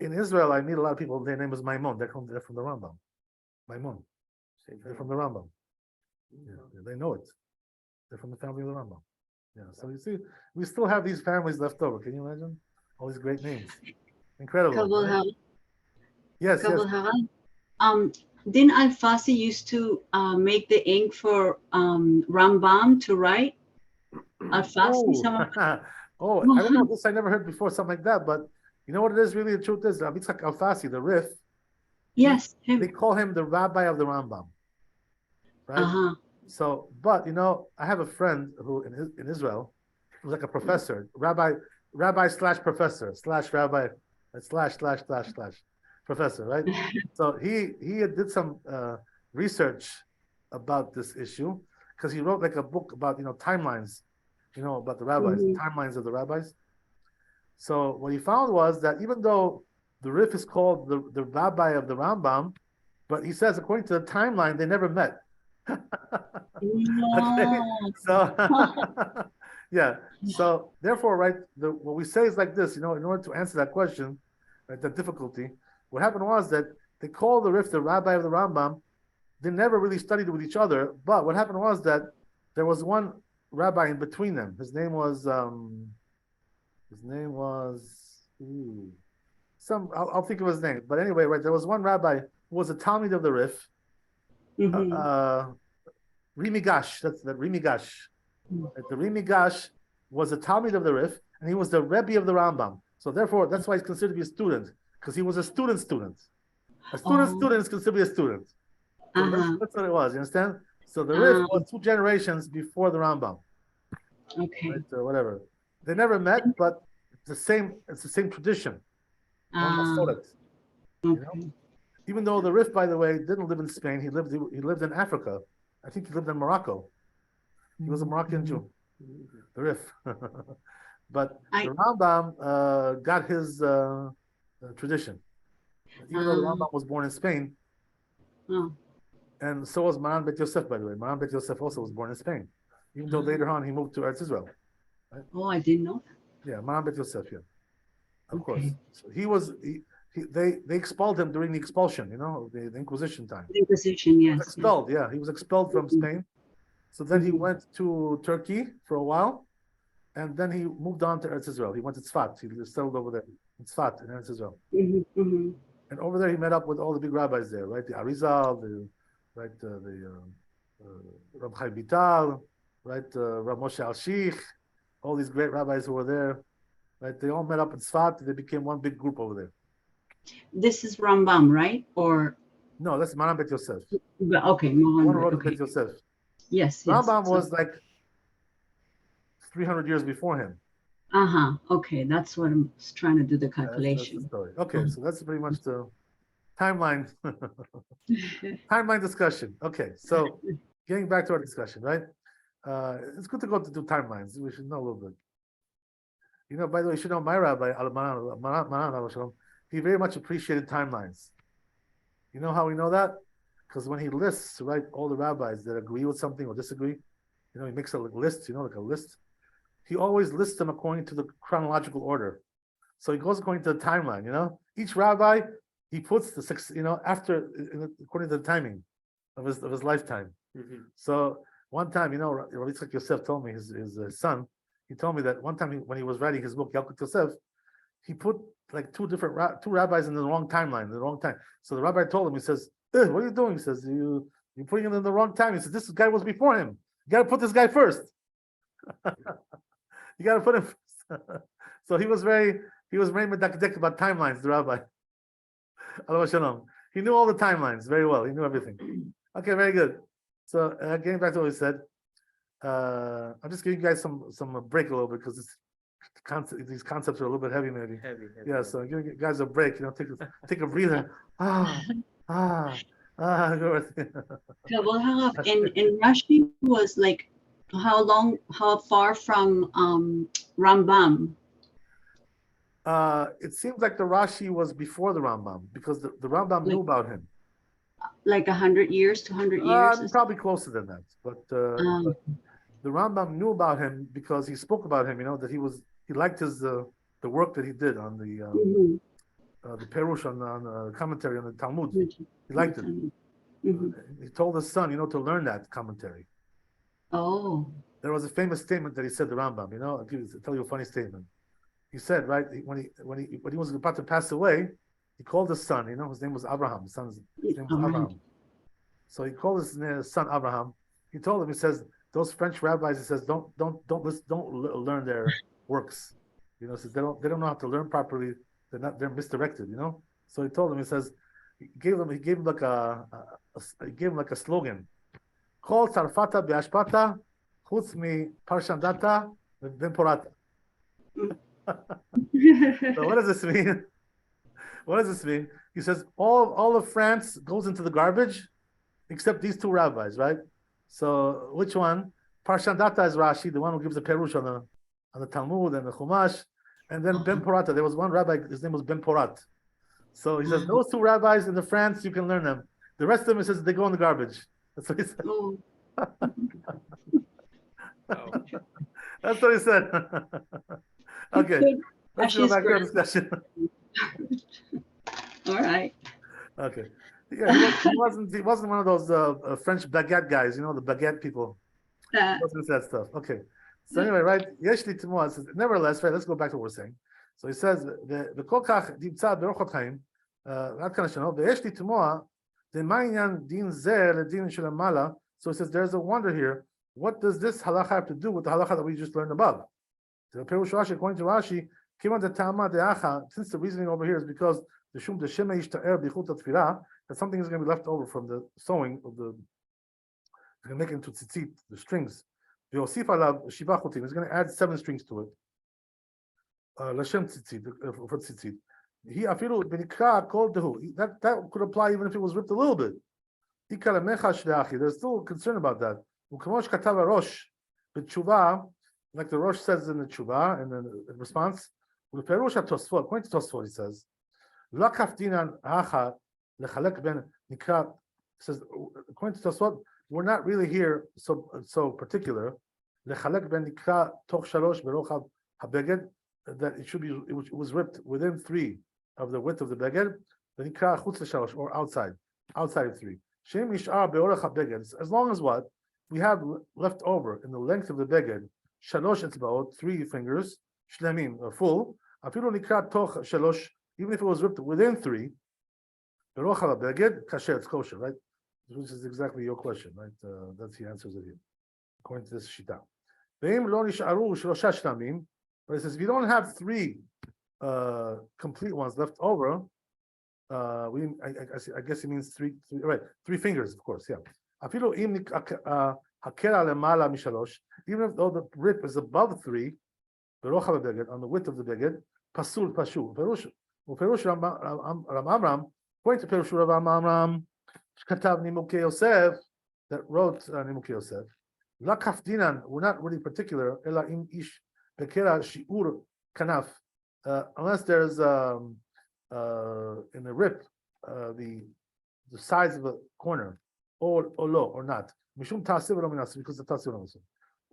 In Israel, I meet a lot of people. Their name is Maimon. They're from the Rambam. Maimon. They're from the Rambam. Yeah, they know it. They're from the family of the Rambam. Yeah. So you see, we still have these families left over. Can you imagine all these great names? Incredible. Right? Yes. Kabul Hara. Didn't Alfasi used to make the ink for Rambam to write? Alfasi, someone. Oh, I don't know. This I never heard before, something like that. But you know what it is really? The truth is, Rabbi Yitzchak Alfasi, the Rif, Yes, they him. call him the rabbi of the Rambam, right? Uh-huh. So, but you know, I have a friend who in Israel, who's like a professor, rabbi slash professor slash rabbi slash professor, right? So he did some research about this issue because he wrote like a book about timelines, about the rabbis, Mhm. timelines of the rabbis. So what he found was that even though the Rif is called the rabbi of the Rambam, but he says according to the timeline they never met. Okay, No. so yeah, so therefore, right, what we say is like this, in order to answer that question, right, that difficulty, what happened was that they called the Rif the rabbi of the Rambam. They never really studied with each other, but what happened was that there was one rabbi in between them. His name was I'll think of his name, but anyway, right, there was one rabbi who was a Talmid of the Rif, Mhm. Rimi Gash, that's that Rimi Gash. Mm. The Rimi Gash was a Talmid of the Rif, and he was the Rebbe of the Rambam. So therefore, that's why he's considered to be a student, because he was a student. A student Oh. is considered to be a student. So Uh-huh. that's what it was. You understand? So the Rif was 2 generations before the Rambam, Okay. right? Or whatever. They never met, but it's the same tradition. One Masoret, Okay. Even though the Rif, by the way, didn't live in Spain, he lived in Africa. I think he lived in Morocco. He was a Moroccan Jew, the Rif. But the Rambam got his tradition. Even though the Rambam was born in Spain, Oh. and so was Maran Bet Yosef, by the way. Maran Bet Yosef also was born in Spain, even though later on he moved to Eretz Israel. Right? Oh, I didn't know that. Yeah, Maran Bet Yosef, yeah. Of course. Okay. So they expelled him during the expulsion, the Inquisition time. The Inquisition, He was yes. expelled, yeah. He was expelled from Spain. So then he went to Turkey for a while, and then he moved on to Eretz Israel. He went to Tzfat. He settled over there in Tzfat in Eretz Israel. Mm-hmm. And over there, he met up with all the big rabbis there, right? The Arizal, Rav Chaim Vital, right? Rav Moshe Al-Shich, all these great rabbis who were there, right? They all met up in Tzfat. They became one big group over there. This is Rambam, right? Or no, that's Maran Bet Yosef. Okay, One Mohammed. wrote Okay. Bet Yosef. Yes. Rambam So, was like 300 years before him. Okay, that's what I'm trying to do the That's calculation. the story. Okay, so that's pretty much the timeline. Timeline discussion. Okay, so getting back to our discussion, right? It's good to go to do timelines. We should know a little bit. By the way, you should know my rabbi, Maran, he very much appreciated timelines. You know how we know that? Because when he lists, right, all the rabbis that agree with something or disagree, he makes a list, like a list. He always lists them according to the chronological order. So he goes according to the timeline, Each rabbi, he puts the six, after, according to the timing of his lifetime. Mhm. So one time, Rabbi Yitzchak Yosef told me, his son, he told me that one time when he was writing his book, Yalkut Yosef, he put like two rabbis in the wrong timeline, the wrong time. So the rabbi told him, he says, what are you doing? He says, you're putting it in the wrong time. He says, this guy was before him. You got to put this guy first. You got to put him first. So he was very medakdek about timelines, the rabbi. He knew all the timelines very well. He knew everything. Okay, very good. So getting back to what we said, I'm just giving you guys some break a little bit because these concepts are a little bit heavy, maybe. Heavy. Yeah, so giving you guys a break. Take a breather. Go with it. Kavod Harav, and Rashi was like how far from Rambam? It seems like the Rashi was before the Rambam because the Rambam knew about him. Like 100 years, 200 years? Probably closer than that, but the Rambam knew about him because he spoke about him. That he liked his the work that he did on the Perush on the commentary on the Talmud. He liked it. He told his son, to learn that commentary. Oh. There was a famous statement that he said, the Rambam. I'll tell you a funny statement. He said, right, when he was about to pass away, he called his son. His name was Abraham. His name was Abraham. So he called his son Abraham. He told him, he says, those French rabbis, he says, don't learn their works. Says they don't know how to learn properly. They're misdirected. So he told him, he says, he gave him like a slogan. Kol Sarfata be'ashpata chutz mi parshandata ben porata. So what does this mean? What does this mean? He says all of France goes into the garbage, except these two rabbis, right? So which one? Parshandata is Rashi, the one who gives the perush on the Talmud and the Chumash, and then Ben Porata. There was one rabbi, his name was Ben Porat. So he says those two rabbis in the France, you can learn them. The rest of them, he says, they go in the garbage. That's what he said. Oh, That's what he said. Okay, good. let's go Rashi's back to our great. discussion. All right. Okay. Yeah, he wasn't one of those French baguette guys, the baguette people. He wasn't that stuff. Okay. So anyway, right? Yeshli Timua says, nevertheless, right, let's go back to what we're saying. So he says the kolkach dimtza berochot chaim, not kind of shano, the Yeshli Timua, the ma'inyan din zeh ledin shelamala. So he says there's a wonder here. What does this halacha have to do with the halacha that we just learned above? The Perush Rashi, according to Rashi, since the reasoning over here is because the shum the shema yishta'er bichut tefillah, that something is going to be left over from the sewing of the, going to make it into tzitzit, the strings. Yosef alav shiva chutim, he's going to add 7 strings to it. L'shem tzitzit, for tzitzit. He afilu benikra kol dehu. That could apply even if it was ripped a little bit. There's still concern about that. U'kamosh katav harosh b'tshuva, like the Rosh says in the tshuva, and then in response, according to Tosfot, he says, "La kafdinan hacha lechalek ben nikra." Says, according to Tosfot, we're not really here so particular. Lechalek ben nikra toch shalosh berochav habeged, that it was ripped within 3 of the width of the beged. The nikra chutz shalosh, or outside of 3. Shem mishar beorach habeged. As long as what we have left over in the length of the beged. Shalosh etzbaot, 3 fingers, shlemim, full. Afilu nikra toch shalosh, even if it was ripped within 3, berochav beged kasher, it's kosher, right? Which is exactly your question, right? That's he answers it here, according to this shita. Ve'im lo nisharu shlosha shlamim, but it says if you don't have 3 complete ones left over, I guess it means 3, right? 3 fingers, of course, yeah. Afilu im hakera lemala mishalosh, even though the rip is above 3, berochav beged, on the width of the beged, pasul pashu. Perush Ram Amram, according to Perush Ram Amram, Katav Nimukei Yosef, that wrote Nimukei Yosef. La kafdinan, we're not really particular. Ela im ish bekera shiur kanaf, unless there's in the rip the size of a corner, or lo, or not. Mishum ta'aseh v'lo minas, because the ta'aseh v'lo minas.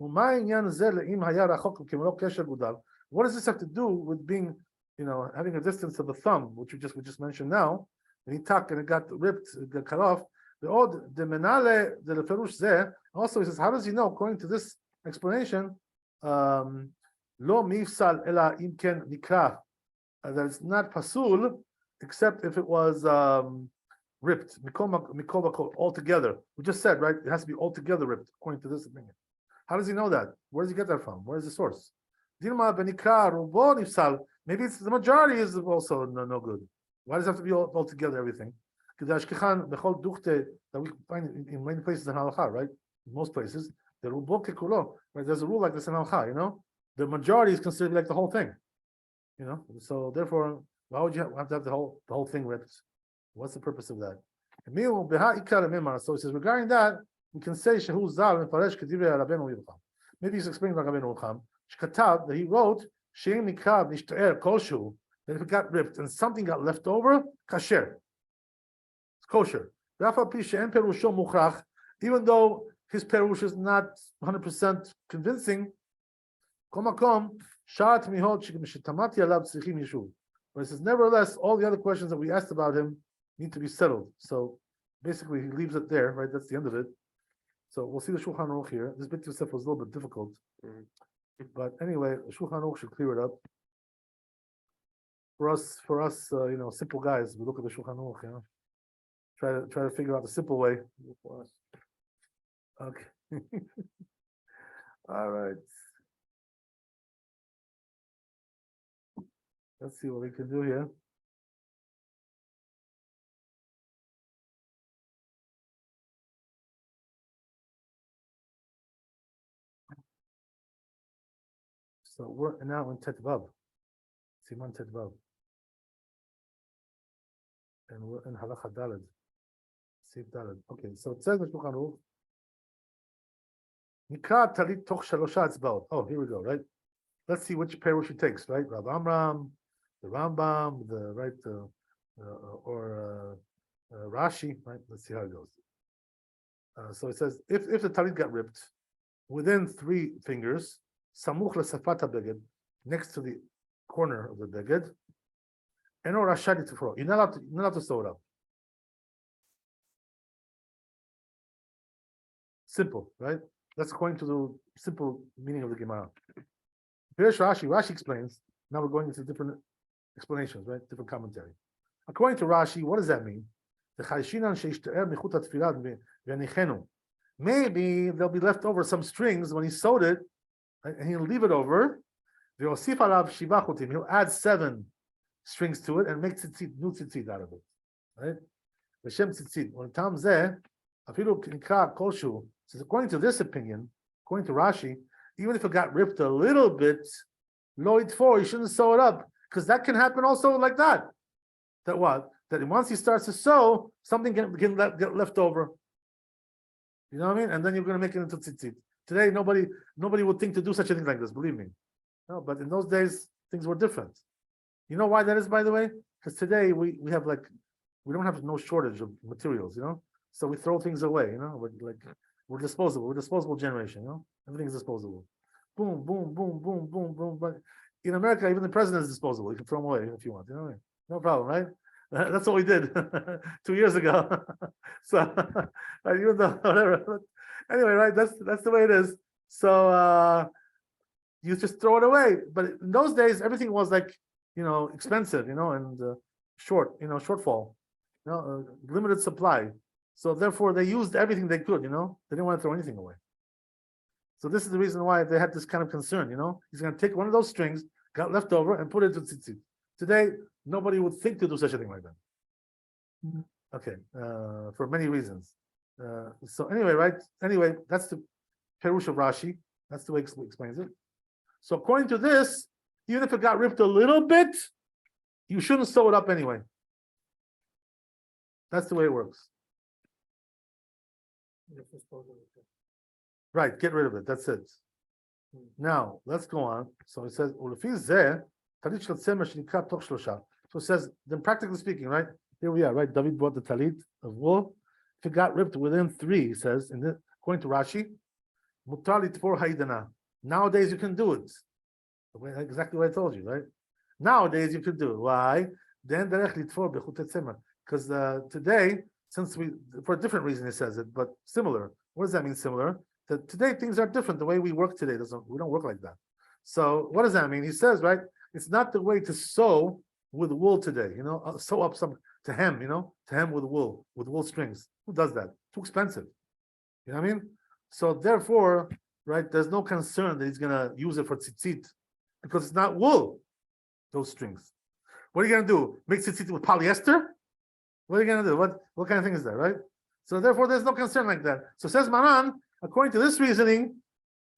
U'ma inyan zeh le'im haya rachok k'melo kesher gudal. What does this have to do with being, having a distance of a thumb, which we just mentioned now? And he tucked and it got ripped, it got cut off. The menale the leferush zeh. Also, he says, how does he know? According to this explanation, lo mifsal ela imken nikra, that it's not pasul, except if it was ripped, mikol altogether. We just said, right? It has to be altogether ripped, according to this opinion. How does he know that? Where does he get that from? Where is the source? Dilma benikra rubo nifsal. Maybe it's the majority is also no good. Why does it have to be altogether everything? That we find in many places in Halacha, right? In most places, the rubo kekulo, right? There's a rule like this in Halacha, The majority is considered like the whole thing, So therefore, why would you have to have the whole thing ripped? What's the purpose of that? So it says regarding that, we can say Shehu Zal and Faresh Kedivrei Rabbeinu Yivcham. Maybe he's explaining like Rabbeinu Yivcham. Shkatav, that he wrote Sheim Nikav Nishtaer Kolshu, that if it got ripped and something got left over, kasher. It's kosher. Even though his perush is not 100% convincing, but it says, nevertheless, all the other questions that we asked about him need to be settled. So basically, he leaves it there, right? That's the end of it. So we'll see the Shulchan Aruch here. This bit Yosef was a little bit difficult. But anyway, the Shulchan Aruch should clear it up. For us, simple guys, we look at the Shulchan Aruch, Try to figure out the simple way. Plus. Okay. All right. Let's see what we can do here. So we're now in Tet Vav. Siman Tet Vav. And we're in Halacha Daled. Sif Daled. Okay, so it says in Shulchan Aruch, Nikra Talit Toch Shalosha Etzbaot. Oh, here we go, right? Let's see which perush he takes, right? Rav Amram, the Rambam, Rashi, right? Let's see how it goes. So it says, if the talit got ripped within 3 fingers, samuch lesafata beged, next to the corner of the beged, eno rashadi tufro. You're not allowed to sew it up. Simple, right? That's according to the simple meaning of the Gemara. Here's Rashi explains. Now we're going into different explanations, right? Different commentary. According to Rashi, what does that mean? Maybe there'll be left over some strings when he sewed it, right? And he'll leave it over. He'll add 7 strings to it and make tzitzit, new tzitzit out of it, right? L'shem tzitzit. When tam zeh, afilu knikra koshu. Says according to this opinion, according to Rashi, even if it got ripped a little bit, lo itfor, you shouldn't sew it up, because that can happen also like that. That what? That once he starts to sew, something can get left over. You know what I mean? And then you're going to make it into tzitzit. Today, nobody would think to do such a thing like this. Believe me. No, but in those days, things were different. You know why that is, by the way? Because today we have we don't have no shortage of materials. You know, so we throw things away. You know, we're disposable. We're a disposable generation. You know, everything is disposable. Boom, boom, boom, boom, boom, boom. But in America, even the president is disposable. You can throw him away if you want. You know what I mean? No problem, right? That's what we did 2 years ago. So, even though whatever. Anyway, right? That's the way it is. So you just throw it away. But in those days, everything was expensive, and shortfall, limited supply. So therefore, they used everything they could. They didn't want to throw anything away. So this is the reason why they had this kind of concern. He's going to take one of those strings, got left over, and put it into tzitzit. Today, nobody would think to do such a thing like that. Okay, for many reasons. So anyway, right? Anyway, that's the Perush of Rashi. That's the way he explains it. So according to this, even if it got ripped a little bit, you shouldn't sew it up anyway. That's the way it works. Right, get rid of it. That's it. Now, let's go on. So it says, so it says, then practically speaking, right? Here we are, right? David bought the talit of wool. If it got ripped within 3, he says, according to Rashi, nowadays you can do it. Exactly what I told you, right? Nowadays you can do it. Why? Because today, since for a different reason he says it, but similar. What does that mean, similar? That today things are different. The way we work today we don't work like that. So what does that mean? He says, right? It's not the way to sew with wool today. Sew up to hem. To hem with wool strings. Who does that? Too expensive. You know what I mean? So therefore, right? There's no concern that he's gonna use it for tzitzit because it's not wool. Those strings. What are you gonna do? Make tzitzit with polyester? What are you gonna do? What kind of thing is that, right? So therefore, there's no concern like that. So says Maran, according to this reasoning,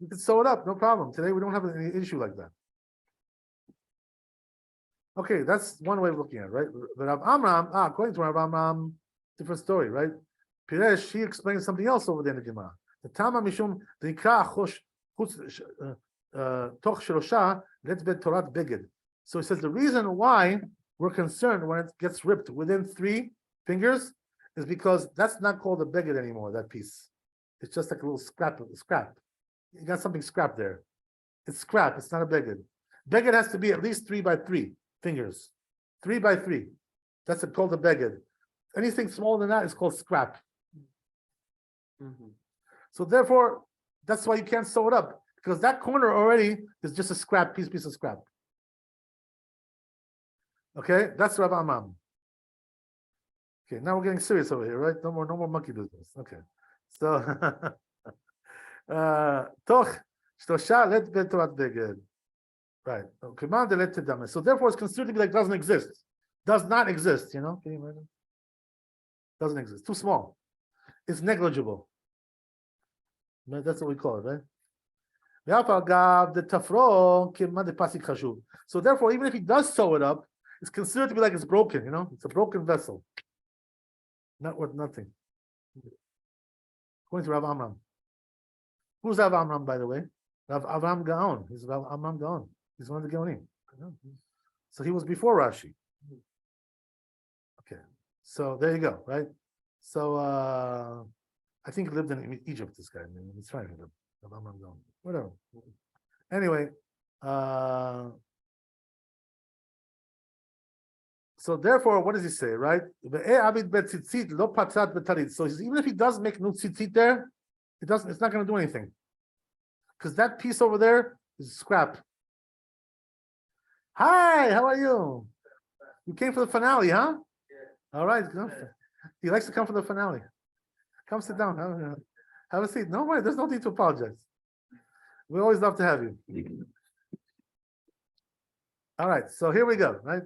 you can sew it up, no problem. Today we don't have any issue like that. Okay, that's one way of looking at it, right? But Rav Amram, according to Rav Amram, different story, right? Piresh, he explains something else over there in the Gemara. The Tama Mishum, the Nikra Toch Shelosha, let's be Torat Beged. So he says the reason why we're concerned when it gets ripped within 3 fingers is because that's not called a beged anymore, that piece. It's just like a little scrap. You got something scrap there. It's scrap, it's not a beged. Beged has to be at least 3 by 3 fingers. 3 by 3. That's called a beged. Anything smaller than that is called scrap. So therefore, that's why you can't sew it up, because that corner already is just a scrap, piece of scrap. Okay, that's Rav Amram. Okay, now we're getting serious over here, right? No more monkey business. Okay, so toch shtosha let betorat beged. Right. Command let to them. So therefore, it's considered to be like doesn't exist. Does not exist. You know? Can you imagine? Doesn't exist. Too small. It's negligible. That's what we call it, right? So therefore, even if he does sew it up, it's considered to be like it's broken, you know? It's a broken vessel. Not worth nothing. According to Rav Amram. Who's Rav Amram, by the way? Rav Avram Gaon. He's Rav Amram Gaon. He's one of the Gaonim. So he was before Rashi. Okay. So there you go, right? So I think he lived in Egypt, this guy. I mean, he's trying to live. Whatever. Anyway, so therefore, what does he say, right? So even if he does make new tzitzit there, it's not going to do anything. Because that piece over there is scrap. Hi, how are you? You came for the finale, huh? Yeah. All right. He likes to come for the finale. Come sit down. Have a seat. No worries. There's no need to apologize. We always love to have you. All right. So here we go. Right.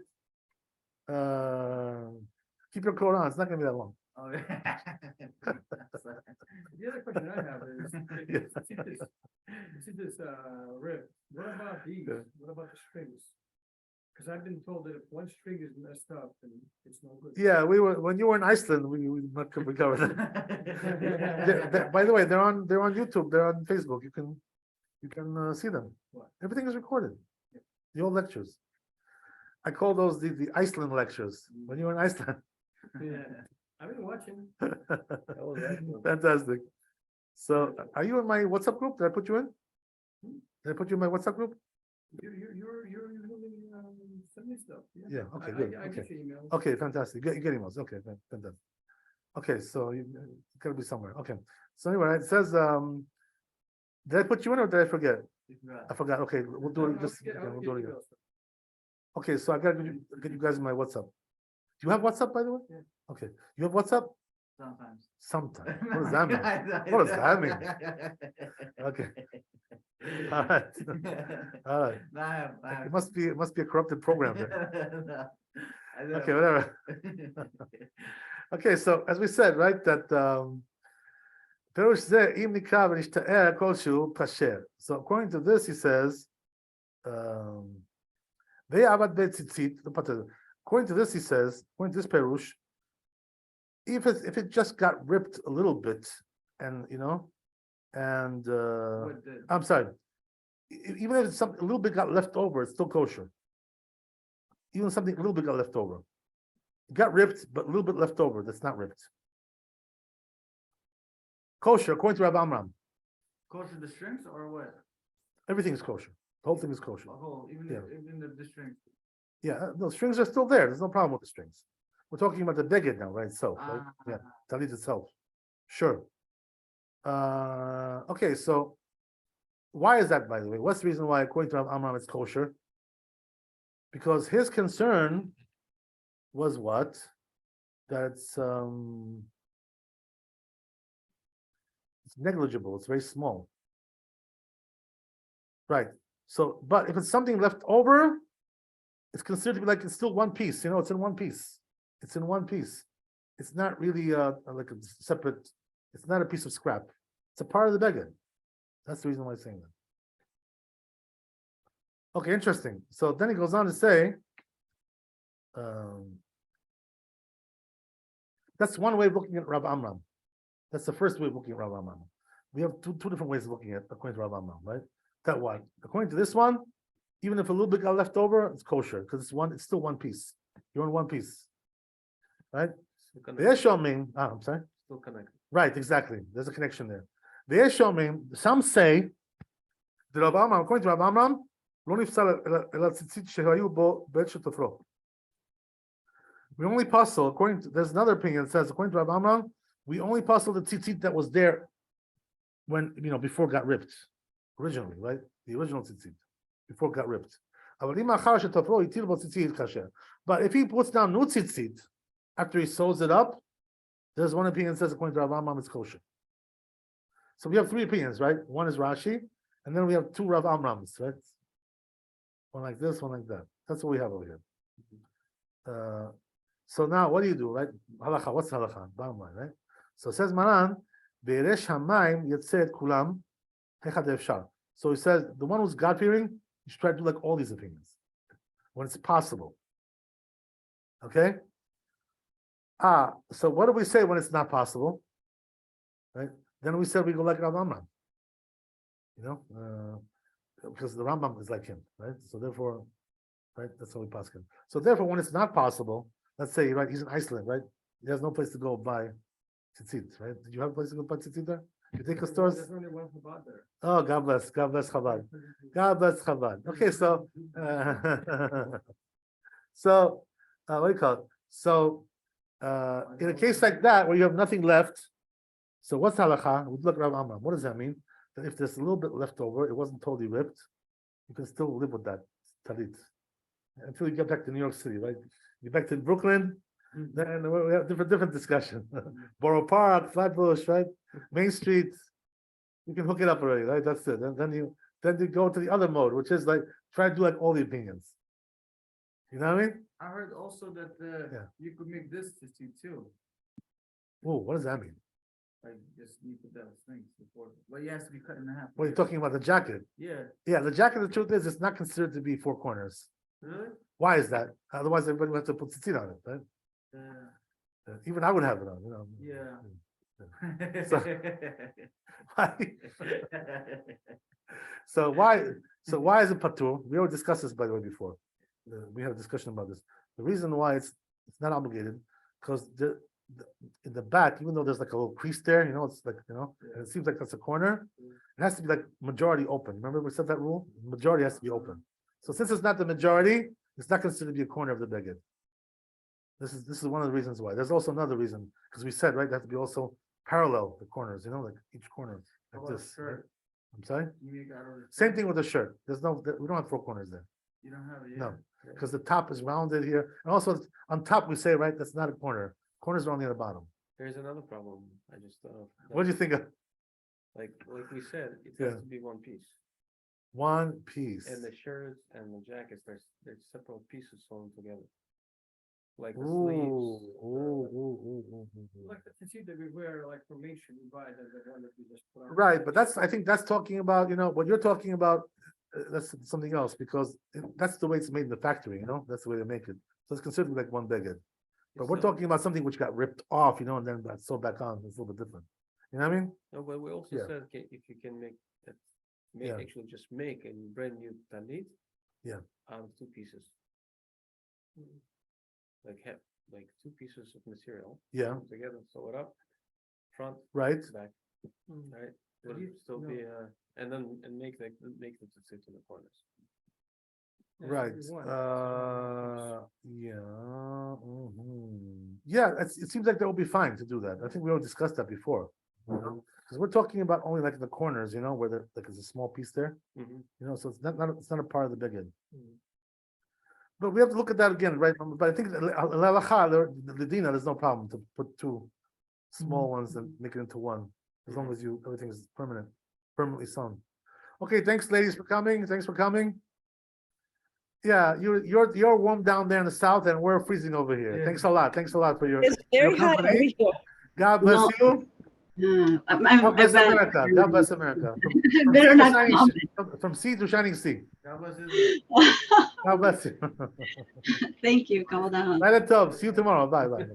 Keep your coat on. It's not going to be that long. Oh, yeah. The other question I have is, see this rib. What about these? What about the strings? Because I've been told that if one string is messed up, then it's no good. Yeah, when you were in Iceland, we covered that. By the way, they're on YouTube. They're on Facebook. You can see them. What? Everything is recorded. The old lectures. I call those the Iceland lectures. When you were in Iceland. Yeah, I've been watching. Fantastic. So, are you in my WhatsApp group? Did I put you in? Did I put you in my WhatsApp group? You're usually send me stuff. Yeah. Okay. Good. I Okay. get your emails. Okay. Fantastic. You get emails. Okay. Fantastic. Okay. So you gotta be somewhere. Okay. So anyway, it says, did I put you in or did I forget? I forgot. Okay. We'll do it. We'll do it again. Okay. So I gotta get you guys in my WhatsApp. Do you have WhatsApp, by the way? Yeah. Okay. You have WhatsApp? Sometimes. Sometimes. What does that mean? What does that mean? Okay. All right. All right. It must be a corrupted program there. Okay, whatever. Okay, so as we said, right, that so according to this, he says, according to this, he says, according to this Perush, if it just got ripped a little bit, and I'm sorry, even if a little bit got left over, it's still kosher. Even something a little bit got left over. It got ripped, but a little bit left over, that's not ripped. Kosher, according to Rabbi Amram. Kosher the strings or what? Everything is kosher. The whole thing is kosher. The whole, even the strings. Yeah, the strings are still there. There's no problem with the strings. We're talking about the beged now, right? Itself, right? Yeah, talit itself. Sure. Okay, so why is that, by the way? What's the reason why, according to Rav Amram, it's kosher? Because his concern was what? That it's negligible. It's very small. Right. So, but if it's something left over, it's considered to be like it's still one piece. It's in one piece. It's in one piece. It's not really like a separate. It's not a piece of scrap. It's a part of the beged. That's the reason why I'm saying that. Okay, interesting. So then he goes on to say, that's one way of looking at Rav Amram. That's the first way of looking at Rav Amram. We have two different ways of looking at it according to Rav Amram, right? That one. According to this one, even if a little bit got left over, it's kosher because it's still one piece. You're in one piece, right? The Yeshomim, I'm sorry. Still connected. Right, exactly. There's a connection there. The Yeshomim, some say that Rav Amram, according to Rav Amram, we only puzzle, according to, there's another opinion that says, according to Rav Amram, we only puzzle the tzitzit that was there when, before it got ripped, originally, right? The original tzitzit, before it got ripped. But if he puts down new tzitzit, after he sews it up, there's one opinion that says according to Rav Amram it's kosher. So we have three opinions, right? One is Rashi, and then we have two Rav Amrams, right? One like this, one like that. That's what we have over here. So now what do you do, right? Halacha, what's halacha? Bottom line, right? So it says Maran, Be'eresh hamayim yetzeh et kulam hechad efshar. So he says the one who's God-fearing, you should try to do like all these opinions when it's possible. Okay? So what do we say when it's not possible? Right? Then we said we go like Rav Amram. You know? Because the Rambam is like him, right? So therefore, right, that's how we pass him. So therefore, when it's not possible, let's say, right, he's in Iceland, right? He has no place to go buy tzitzit, right? Did you have a place to go buy tzitzit there? You take a store? There's only one Chabad there. Oh, God bless Chabad. God bless Chabad. Okay, so, so, what do you call it? So, in a case like that, where you have nothing left, so what's halacha? We look at Rav Amram. What does that mean? That if there's a little bit left over, it wasn't totally ripped, you can still live with that talit until you get back to New York City, right? You back to Brooklyn, then we have different discussion. Borough Park, Flatbush, right? Main Street, you can hook it up already, right? That's it. And then you go to the other mode, which is like try to do like all the opinions. You know what I mean? I heard also that you could make this tzitzit too. Oh, what does that mean? Like just you put that thing before, but it has to be cut in half. Well, you're talking about the jacket. Yeah. Yeah, the jacket, the truth is, it's not considered to be four corners. Really? Why is that? Otherwise, everybody would have to put tzitzit on it, right? Even I would have it on, you know. Yeah. So- Why? So why is it patur? We already discussed this, by the way, before. We had a discussion about this. The reason why it's not obligated, because in the back, even though there's like a little crease there, you know, it's like, you know, and it seems like that's a corner, it has to be like majority open. Remember we said that rule? Majority has to be open. So since it's not the majority, it's not considered to be a corner of the beged. This is one of the reasons why. There's also another reason, because we said, right, they have to be also parallel, the corners, you know, like each corner, How like about this. shirt? Right? I'm sorry? You make out of the Same shirt? thing with the shirt. We don't have four corners there. You don't have it. No, because the top is rounded here. And also on top, we say, right, that's not a corner. Corners are only at the bottom. There's another problem. I just thought of. What do you think of Like we said, it Yeah. has to be one piece. one piece? And the shirts and the jackets, there's separate pieces sewn together. Like the Ooh, sleeves. Like the tzitzit that we wear, like from Main Street, we buy the one that we just put on. Right, but I think that's talking about, you know, what you're talking about, that's something else, because that's the way it's made in the factory, you know, that's the way they make it. So it's considered like one beged. But we're talking about something which got ripped off, you know, and then got sewed back on. It's a little bit different. You know what I mean? No, but we also Yeah. said if you can make that, Yeah. actually just make a brand new talit. Yeah. Out of two pieces. Like two pieces of material. Yeah, Put together, sew it up, front, right. back, right? But It'll you- still no. be, and make the tzitzit in the corners. That's what Right. we want. Yeah. Yeah, it seems like that would be fine to do that. I think we already discussed that before. Because we're talking about only like the corners, you know, where like there's a small piece there, Mhm. you know, so it's not a part of the beged. Mhm. But we have to look at that again, right? But I think the Dina, there's no problem to put two small ones and make it into one, as long as everything is permanently sewn. Okay, thanks, ladies, for coming. Thanks for coming. Yeah, you're warm down there in the south, and we're freezing over here. Yeah. Thanks a lot. Thanks a lot for your It's very hot company. over here. God bless No. you. God bless America. God bless America. From Better sea to not shining comment. from sea to shining sea. God bless Israel. God bless you. Thank you, Kaldan. Laila Tov. See you tomorrow. Bye. Bye.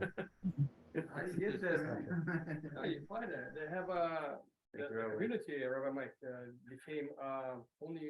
How do you get there? No, you find that, they have a, Thank the you, Rabbi. community, Rabbi Mike, became, only